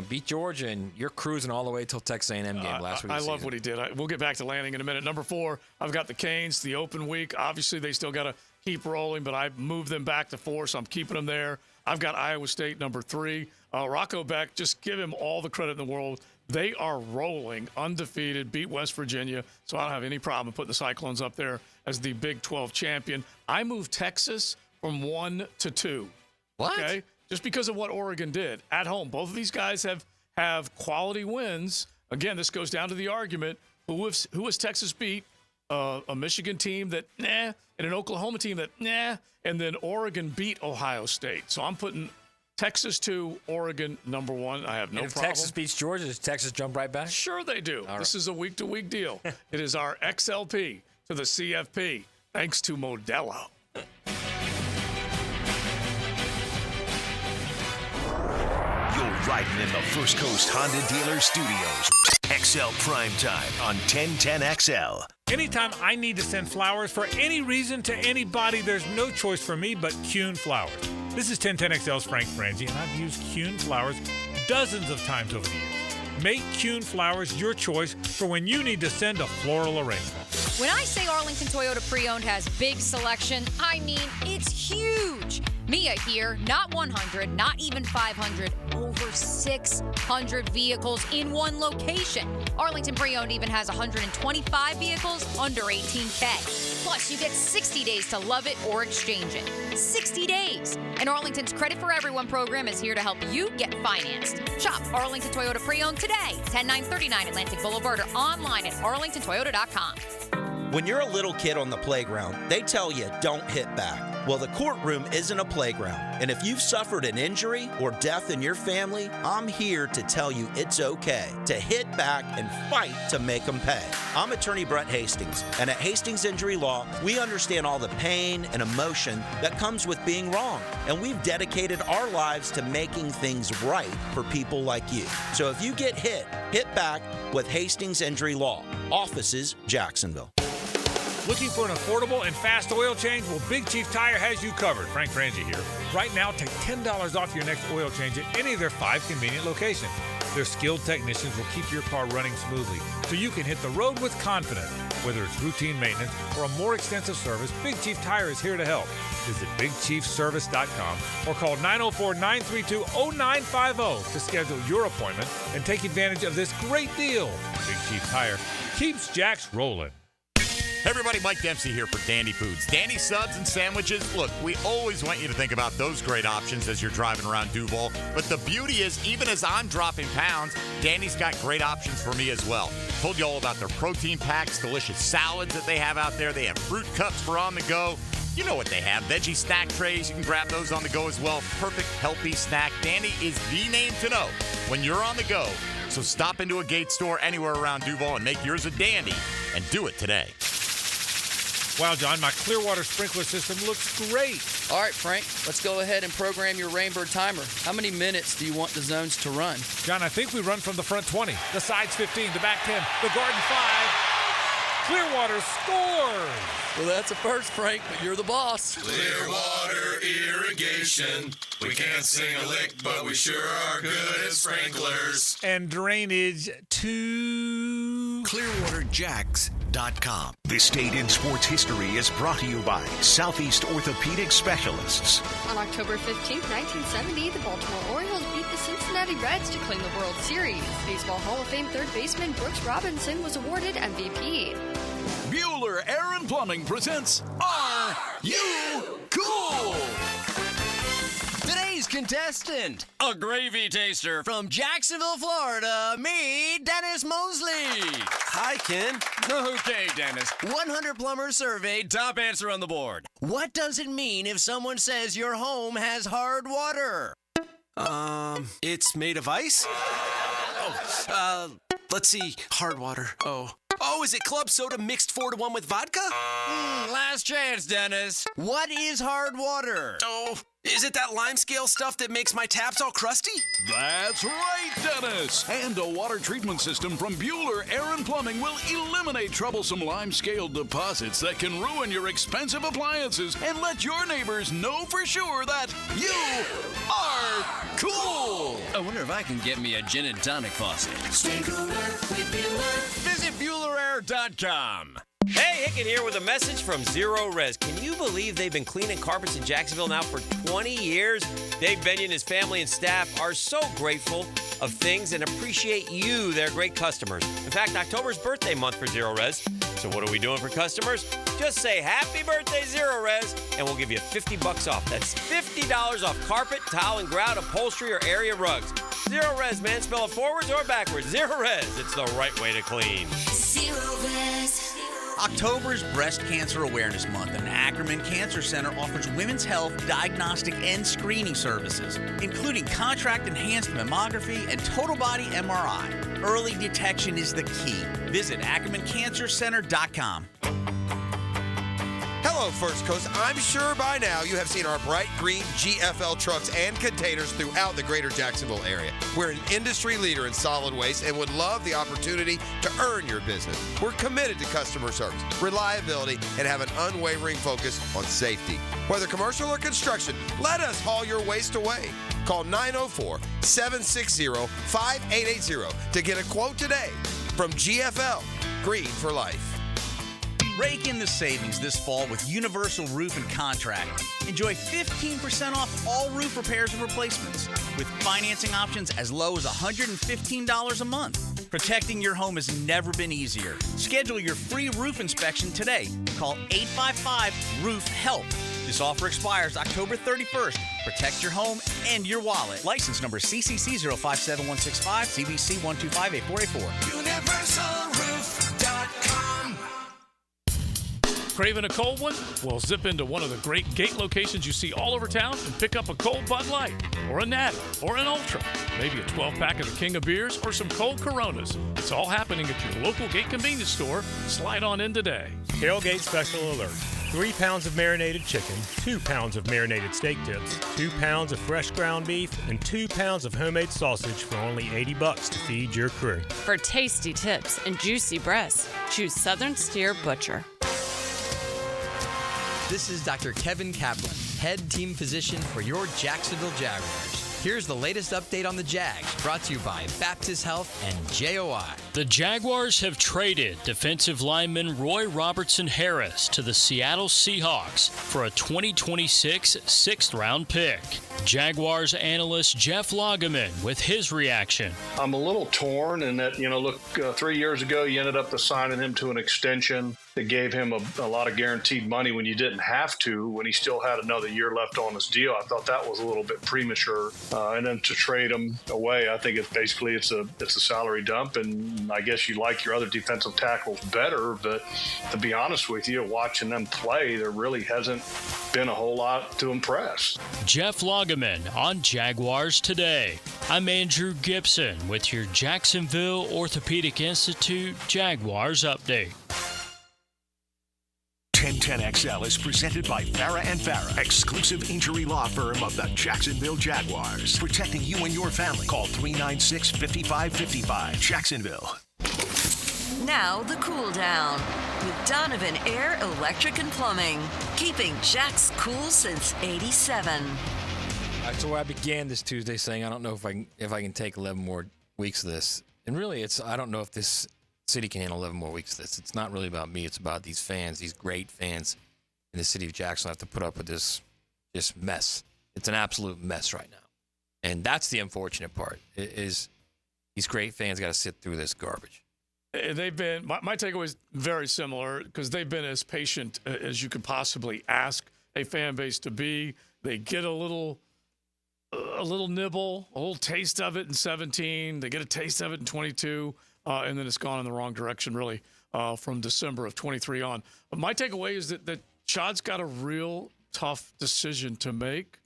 beat Georgia, and you're cruising all the way till Texas A&M game last week. I love what he did. We'll get back to Lanning in a minute. Number 4, I've got the Canes, the open week. Obviously, they still got to keep rolling, but I moved them back to 4, so I'm keeping them there. I've got Iowa State, number 3. Rocco Beck, just give him all the credit in the world. They are rolling, undefeated, beat West Virginia, so I don't have any problem putting the Cyclones up there as the Big 12 champion. I moved Texas from 1 to 2. What? Okay? Just because of what Oregon did at home. Both of these guys have quality wins. Again, this goes down to the argument, who has Texas beat? A Michigan team that, nah, and an Oklahoma team that, nah, and then Oregon beat Ohio State. So I'm putting Texas 2, Oregon number 1. I have no if problem. Texas beats Georgia, does Texas jump right back? Sure they do. All this right. is a week-to-week deal. It is our XLP to the CFP, thanks to Modelo. You're riding in the First Coast Honda Dealer Studios. XL Primetime on 1010XL. Anytime I need to send flowers for any reason to anybody, there's no choice for me but Kuhn Flowers. This is 1010XL's Frank Frangie, and I've used Kuhn Flowers dozens of times over the years. Make Kuhn Flowers your choice for when you need to send a floral arrangement. When I say Arlington Toyota Pre-Owned has big selection, I mean it's huge. Mia here, not 100, not even 500, over 600 vehicles in one location. Arlington Pre-Owned even has 125 vehicles under $18K. Plus, you get 60 days to love it or exchange it. 60 days. And Arlington's Credit for Everyone program is here to help you get financed. Shop Arlington Toyota Pre-Owned today, 10939 Atlantic Boulevard, or online at arlingtontoyota.com. When you're a little kid on the playground, they tell you don't hit back. Well, the courtroom isn't a playground. And if you've suffered an injury or death in your family, I'm here to tell you it's okay to hit back and fight to make them pay. I'm attorney Brett Hastings, and at Hastings Injury Law, we understand all the pain and emotion that comes with being wrong. And we've dedicated our lives to making things right for people like you. So if you get hit, hit back with Hastings Injury Law. Offices, Jacksonville. Looking for an affordable and fast oil change? Well, Big Chief Tire has you covered. Frank Frangie here. Right now, take $10 off your next oil change at any of their 5 convenient locations. Their skilled technicians will keep your car running smoothly so you can hit the road with confidence. Whether it's routine maintenance or a more extensive service, Big Chief Tire is here to help. Visit BigChiefService.com or call 904-932-0950 to schedule your appointment and take advantage of this great deal. Big Chief Tire keeps Jacks rolling. Hey everybody, Mike Dempsey here for Dandy Foods. Dandy subs and sandwiches. Look, we always want you to think about those great options as you're driving around Duval. But the beauty is, even as I'm dropping pounds, Dandy's got great options for me as well. Told you all about their protein packs, delicious salads that they have out there. They have fruit cups for on the go. You know what they have. Veggie snack trays. You can grab those on the go as well. Perfect, healthy snack. Dandy is the name to know when you're on the go. So stop into a Gate store anywhere around Duval and make yours a Dandy, and do it today. Wow, John, my Clearwater sprinkler system looks great. All right, Frank, let's go ahead and program your Rainbird timer. How many minutes do you want the zones to run? John, I think we run from the front 20, the sides 15, the back 10, the garden 5. Clearwater scores! Well, that's a first, Frank, but you're the boss. Clearwater Irrigation. We can't sing a lick, but we sure are good at sprinklers. And drainage to ClearwaterJacks.com. This date in sports history is brought to you by Southeast Orthopedic Specialists. On October 15, 1970, the Baltimore Orioles beat the Cincinnati Reds to claim the World Series. Baseball Hall of Fame third baseman Brooks Robinson was awarded MVP. Bueller Air and Plumbing presents Are You Cool? Today's contestant, a gravy taster from Jacksonville, Florida, me, Dennis Mosley. Hi, Ken. Okay, Dennis. 100 plumbers surveyed, top answer on the board. What does it mean if someone says your home has hard water? It's made of ice? Let's see. Hard water. Oh. Oh, is it club soda mixed 4-to-1 with vodka? Last chance, Dennis. What is hard water? Oh, is it that lime scale stuff that makes my taps all crusty? That's right, Dennis. And a water treatment system from Bueller Air and Plumbing will eliminate troublesome lime scale deposits that can ruin your expensive appliances and let your neighbors know for sure that you are cool. I wonder if I can get me a gin and tonic faucet. Stay cooler with Bueller. Visit BuellerAir.com. Hey, Hicken here with a message from Zero Res. Can you believe they've been cleaning carpets in Jacksonville now for 20 years? Dave Benyon and his family and staff are so grateful of things and appreciate you, their great customers. In fact, October's birthday month for Zero Res. So what are we doing for customers? Just say happy birthday, Zero Res, and we'll give you $50 off. That's $50 off carpet, tile, and grout, upholstery, or area rugs. Zero Res, man. Spell it forwards or backwards. Zero Res. It's the right way to clean. Zero Res. October's Breast Cancer Awareness Month, and Ackerman Cancer Center offers women's health, diagnostic, and screening services, including contract-enhanced mammography and total body MRI. Early detection is the key. Visit AckermanCancerCenter.com. Hello, First Coast. I'm sure by now you have seen our bright green GFL trucks and containers throughout the greater Jacksonville area. We're an industry leader in solid waste and would love the opportunity to earn your business. We're committed to customer service, reliability, and have an unwavering focus on safety. Whether commercial or construction, let us haul your waste away. Call 904-760-5880 to get a quote today from GFL, Green for Life. Rake in the savings this fall with Universal Roof and Contract. Enjoy 15% off all roof repairs and replacements with financing options as low as $115 a month. Protecting your home has never been easier. Schedule your free roof inspection today. Call 855-ROOF-HELP. This offer expires October 31st. Protect your home and your wallet. License number CCC 057165, CBC 1258484. UniversalRoof.com. Craving a cold one? Well, zip into one of the great gate locations you see all over town and pick up a cold Bud Light or a Natty or an Ultra, maybe a 12-pack of the King of Beers or some cold Coronas. It's all happening at your local gate convenience store. Slide on in today. Tailgate special alert. 3 pounds of marinated chicken, 2 pounds of marinated steak tips, 2 pounds of fresh ground beef, and 2 pounds of homemade sausage for only $80 to feed your crew. For tasty tips and juicy breasts, choose Southern Steer Butcher. This is Dr. Kevin Kaplan, head team physician for your Jacksonville Jaguars. Here's the latest update on the Jags, brought to you by Baptist Health and JOI. The Jaguars have traded defensive lineman Roy Robertson Harris to the Seattle Seahawks for a 2026 sixth-round pick. Jaguars analyst Jeff Lageman with his reaction. I'm a little torn in that, 3 years ago you ended up signing him to an extension that gave him a lot of guaranteed money when you didn't have to, when he still had another year left on his deal. I thought that was a little bit premature. And then to trade him away, I think it's a salary dump. And I guess you like your other defensive tackles better. But to be honest with you, watching them play, there really hasn't been a whole lot to impress. Jeff Lageman on Jaguars Today. I'm Andrew Gibson with your Jacksonville Orthopedic Institute Jaguars Update. 1010XL is presented by Farah & Farah, exclusive injury law firm of the Jacksonville Jaguars. Protecting you and your family. Call 396-5555. Jacksonville. Now the cool down with Donovan Air, Electric and Plumbing. Keeping Jack's cool since '87. All right, so where I began this Tuesday saying I don't know if I can take 11 more weeks of this. And really, I don't know if this city can handle 11 more weeks of this. It's not really about me. It's about these fans, these great fans in the city of Jacksonville have to put up with this mess. It's an absolute mess right now. And that's the unfortunate part, is these great fans got to sit through this garbage. They've been, my takeaway is very similar, because they've been as patient as you could possibly ask a fan base to be. They get a little nibble, a little taste of it in 17. They get a taste of it in 22. And then it's gone in the wrong direction, really, from December of 23 on. But my takeaway is that Chad's got a real tough decision to make,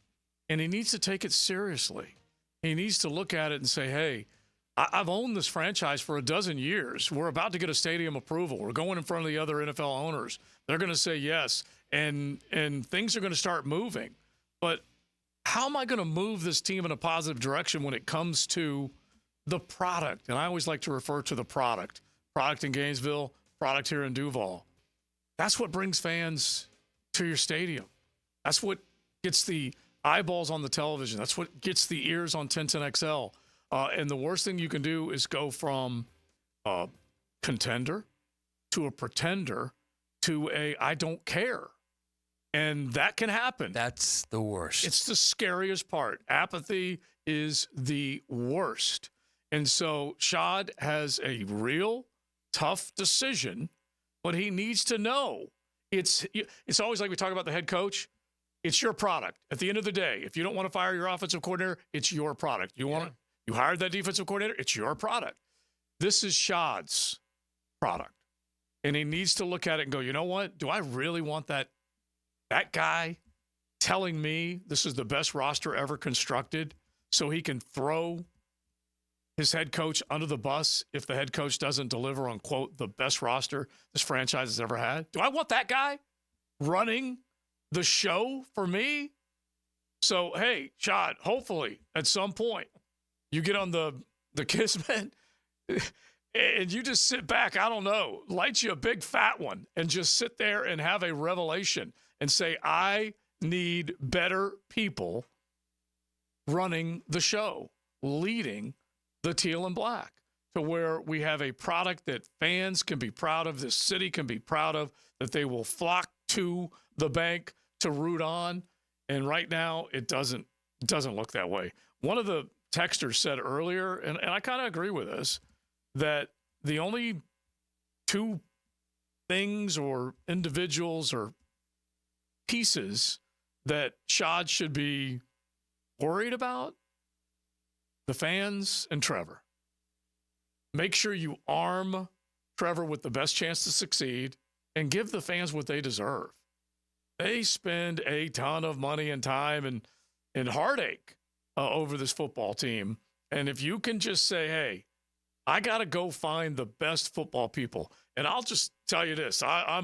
and he needs to take it seriously. He needs to look at it and say, hey, I've owned this franchise for a dozen years. We're about to get a stadium approval. We're going in front of the other NFL owners. They're going to say yes, and things are going to start moving. But how am I going to move this team in a positive direction when it comes to the product? And I always like to refer to the product. Product in Gainesville, product here in Duval. That's what brings fans to your stadium. That's what gets the eyeballs on the television. That's what gets the ears on 1010XL. And the worst thing you can do is go from a contender to a pretender to a I don't care. And that can happen. That's the worst. It's the scariest part. Apathy is the worst. And so Shad has a real tough decision, but he needs to know. It's always like we talk about the head coach. It's your product. At the end of the day, if you don't want to fire your offensive coordinator, it's your product. You hired that defensive coordinator, it's your product. This is Shad's product. And he needs to look at it and go, you know what? Do I really want that guy telling me this is the best roster ever constructed so he can throw his head coach under the bus if the head coach doesn't deliver on, quote, the best roster this franchise has ever had? Do I want that guy running the show for me? So, hey, Shad, hopefully at some point you get on the Kismet and you just sit back, I don't know, light you a big fat one and just sit there and have a revelation and say, I need better people running the show, leading the teal and black to where we have a product that fans can be proud of, this city can be proud of, that they will flock to the bank to root on. And right now it doesn't look that way. One of the texters said earlier, and I kind of agree with this, that the only two things or individuals or pieces that Shad should be worried about, the fans and Trevor. Make sure you arm Trevor with the best chance to succeed and give the fans what they deserve. They spend a ton of money and time and heartache over this football team. And if you can just say, hey, I got to go find the best football people. And I'll just tell you this. I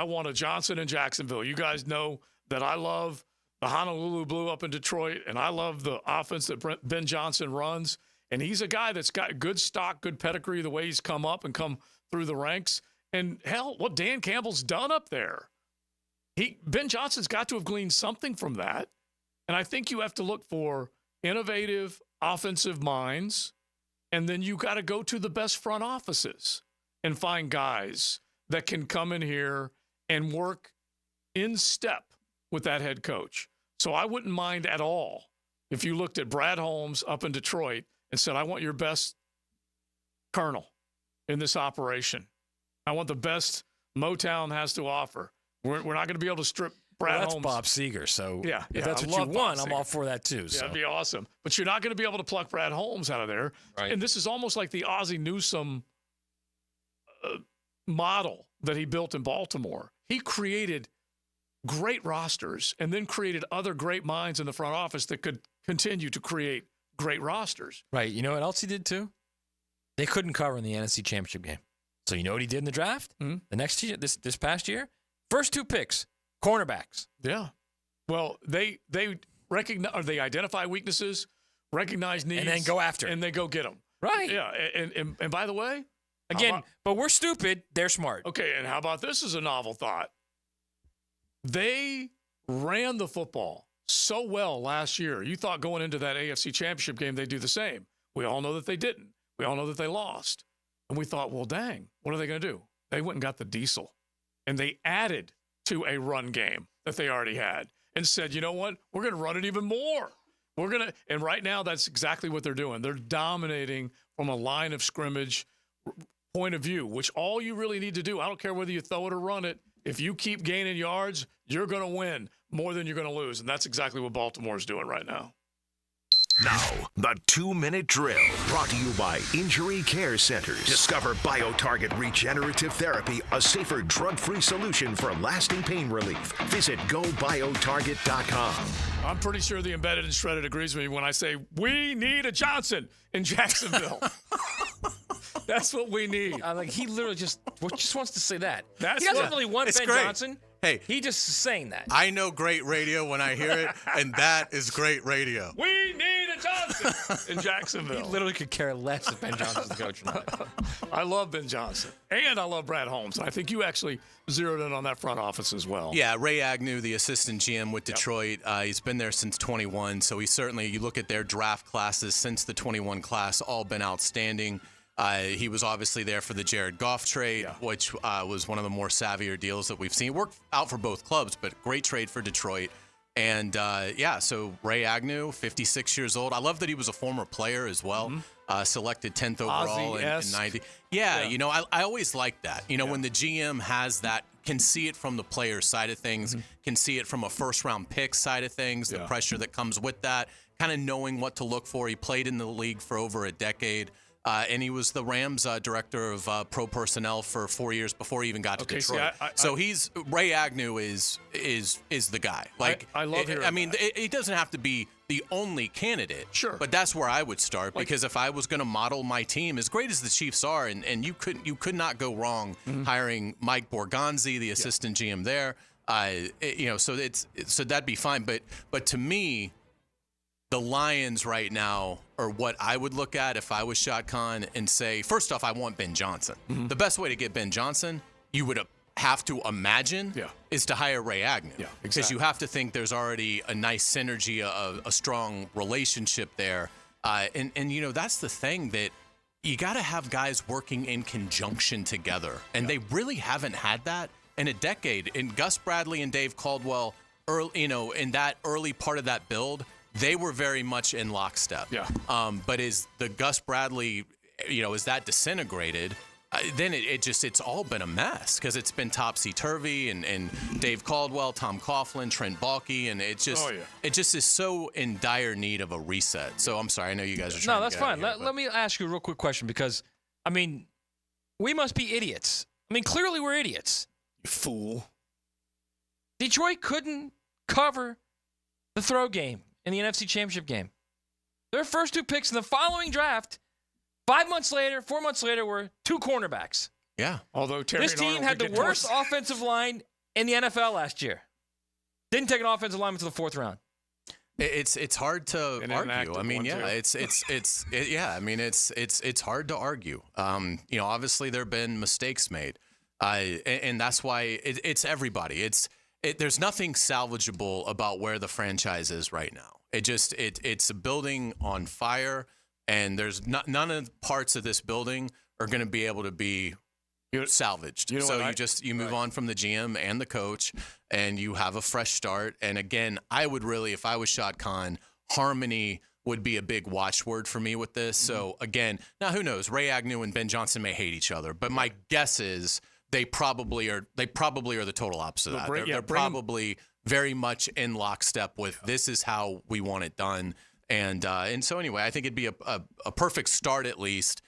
want a Johnson in Jacksonville. You guys know that I love the Honolulu Blue up in Detroit, and I love the offense that Ben Johnson runs. And he's a guy that's got good stock, good pedigree, the way he's come up and come through the ranks. And hell, what Dan Campbell's done up there. Ben Johnson's got to have gleaned something from that. And I think you have to look for innovative offensive minds, and then you got to go to the best front offices and find guys that can come in here and work in step with that head coach. So I wouldn't mind at all if you looked at Brad Holmes up in Detroit and said, I want your best colonel in this operation. I want the best Motown has to offer. We're not going to be able to strip Brad Holmes. That's Bob Seger, so yeah, if that's what you want, I'm all for that too. Yeah, so. that'd be awesome. But you're not going to be able to pluck Brad Holmes out of there. Right. And this is almost like the Ozzie Newsome model that he built in Baltimore. He created great rosters and then created other great minds in the front office that could continue to create great rosters. Right. You know what else he did too? They couldn't cover in the NFC Championship game. So you know what he did in the draft? Mm-hmm. The next year, this past year? First two picks, cornerbacks. Yeah. Well, they recognize, or they identify weaknesses, recognize needs, and then go after, and they go get them. Right. Yeah. And by the way, again, but we're stupid. They're smart. Okay. And how about this as a novel thought? They ran the football so well last year. You thought going into that AFC Championship game they'd do the same. We all know that they didn't. We all know that they lost. And we thought, well, dang, what are they going to do? They went and got the diesel. And they added to a run game that they already had and said, you know what? We're going to run it even more. And right now, that's exactly what they're doing. They're dominating from a line of scrimmage point of view, which all you really need to do, I don't care whether you throw it or run it, if you keep gaining yards, you're going to win more than you're going to lose. And that's exactly what Baltimore is doing right now. Now, the 2-minute drill, brought to you by Injury Care Centers. Discover BioTarget Regenerative Therapy, a safer drug-free solution for lasting pain relief. Visit GoBioTarget.com. I'm pretty sure the embedded and shredded agrees with me when I say we need a Johnson in Jacksonville. That's what we need. Like he literally just wants to say that. He That's doesn't what- really want It's Ben great. Johnson. Hey, he just saying that. I know great radio when I hear it, and that is great radio. We need a Johnson in Jacksonville. He literally could care less if Ben Johnson's the coach or not. I love Ben Johnson. And I love Brad Holmes. I think you actually zeroed in on that front office as well. Yeah, Ray Agnew, the assistant GM with Detroit, he's been there since 21, so he certainly, you look at their draft classes since the 21 class, all been outstanding. He was obviously there for the Jared Goff trade, which was one of the more savvier deals that we've seen. Worked out for both clubs, but great trade for Detroit. And, so Ray Agnew, 56 years old. I love that he was a former player as well, selected 10th overall in 90. Yeah, you know, I always like that. You know, when the GM has that, can see it from the player side of things, can see it from a first-round pick side of things, the pressure that comes with that, kind of knowing what to look for. He played in the league for over a decade. And he was the Rams director of pro personnel for 4 years before he even got to Detroit. So he's Ray Agnew is the guy. Like I love hearing. I mean, it doesn't have to be the only candidate. Sure. But that's where I would start because if I was going to model my team, as great as the Chiefs are, and you could not go wrong hiring Mike Borgonzi, the assistant GM there. So that'd be fine. But to me, the Lions right now are what I would look at if I was Shad Khan and say, first off, I want Ben Johnson. The best way to get Ben Johnson, you would have to imagine, is to hire Ray Agnew. Yeah, exactly. Because you have to think there's already a nice synergy, a strong relationship there. And you know, that's the thing that you got to have guys working in conjunction together. And they really haven't had that in a decade. And Gus Bradley and Dave Caldwell, in that early part of that build, they were very much in lockstep. Yeah. But is the Gus Bradley, is that disintegrated? Then it's all been a mess because it's been topsy-turvy and Dave Caldwell, Tom Coughlin, Trent Baalke, and it just is so in dire need of a reset. So I'm sorry, I know you guys are trying No, that's to get fine. out of here, Let me ask you a real quick question because, I mean, we must be idiots. I mean, clearly we're idiots. You fool. Detroit couldn't cover the throw game in the NFC Championship game. Their first two picks in the following draft, 4 months later, were two cornerbacks. Yeah. Although this team had the worst offensive line in the NFL last year. Didn't take an offensive lineman until the fourth round. It's hard to argue. I mean, it's hard to argue. Obviously there have been mistakes made, and that's why it's everybody. There's nothing salvageable about where the franchise is right now. It's a building on fire, and there's none of the parts of this building are going to be able to be salvaged. You move on from the GM and the coach, and you have a fresh start. And again, I would really, if I was Shad Khan, harmony would be a big watchword for me with this. So again, now who knows? Ray Agnew and Ben Johnson may hate each other, but my guess is they probably are the total opposite of that. They're probably very much in lockstep with this is how we want it done. And so anyway, I think it'd be a perfect start at least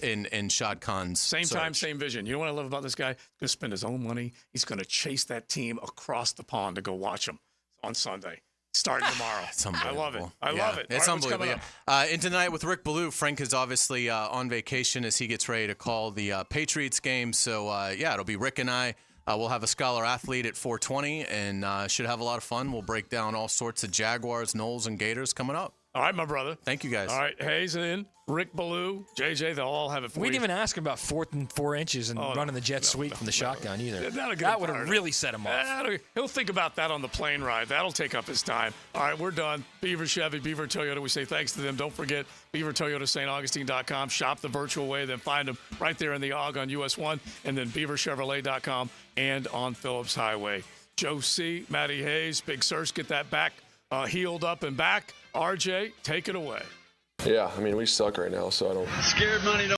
in Shad Khan's same search. time, same vision. You know what I love about this guy? He's going to spend his own money. He's going to chase that team across the pond to go watch them on Sunday. Starting tomorrow. It's unbelievable. I love it. I love it. It's All right, unbelievable. And tonight with Rick Ballou, Frank is obviously on vacation as he gets ready to call the Patriots game. So, it'll be Rick and I. We'll have a scholar athlete at 4:20 and should have a lot of fun. We'll break down all sorts of Jaguars, Knowles, and Gators coming up. All right, my brother. Thank you, guys. All right, Hayes in, Rick Ballou, JJ, they'll all have it for We you. didn't even ask him about 4th and 4 inches and running the jet sweep from the shotgun either. That'll That would have really set him off. He'll think about that on the plane ride. That'll take up his time. All right, we're done. Beaver Chevy, Beaver Toyota, we say thanks to them. Don't forget, BeaverToyotaSt.Augustine.com. Shop the virtual way, then find them right there in the AUG on US 1, and then BeaverChevrolet.com and on Phillips Highway. Joe C., Matty Hayes, Big Search, get that back healed up and back. RJ, take it away. Yeah, I mean, we suck right now, so I don't. Scared money don't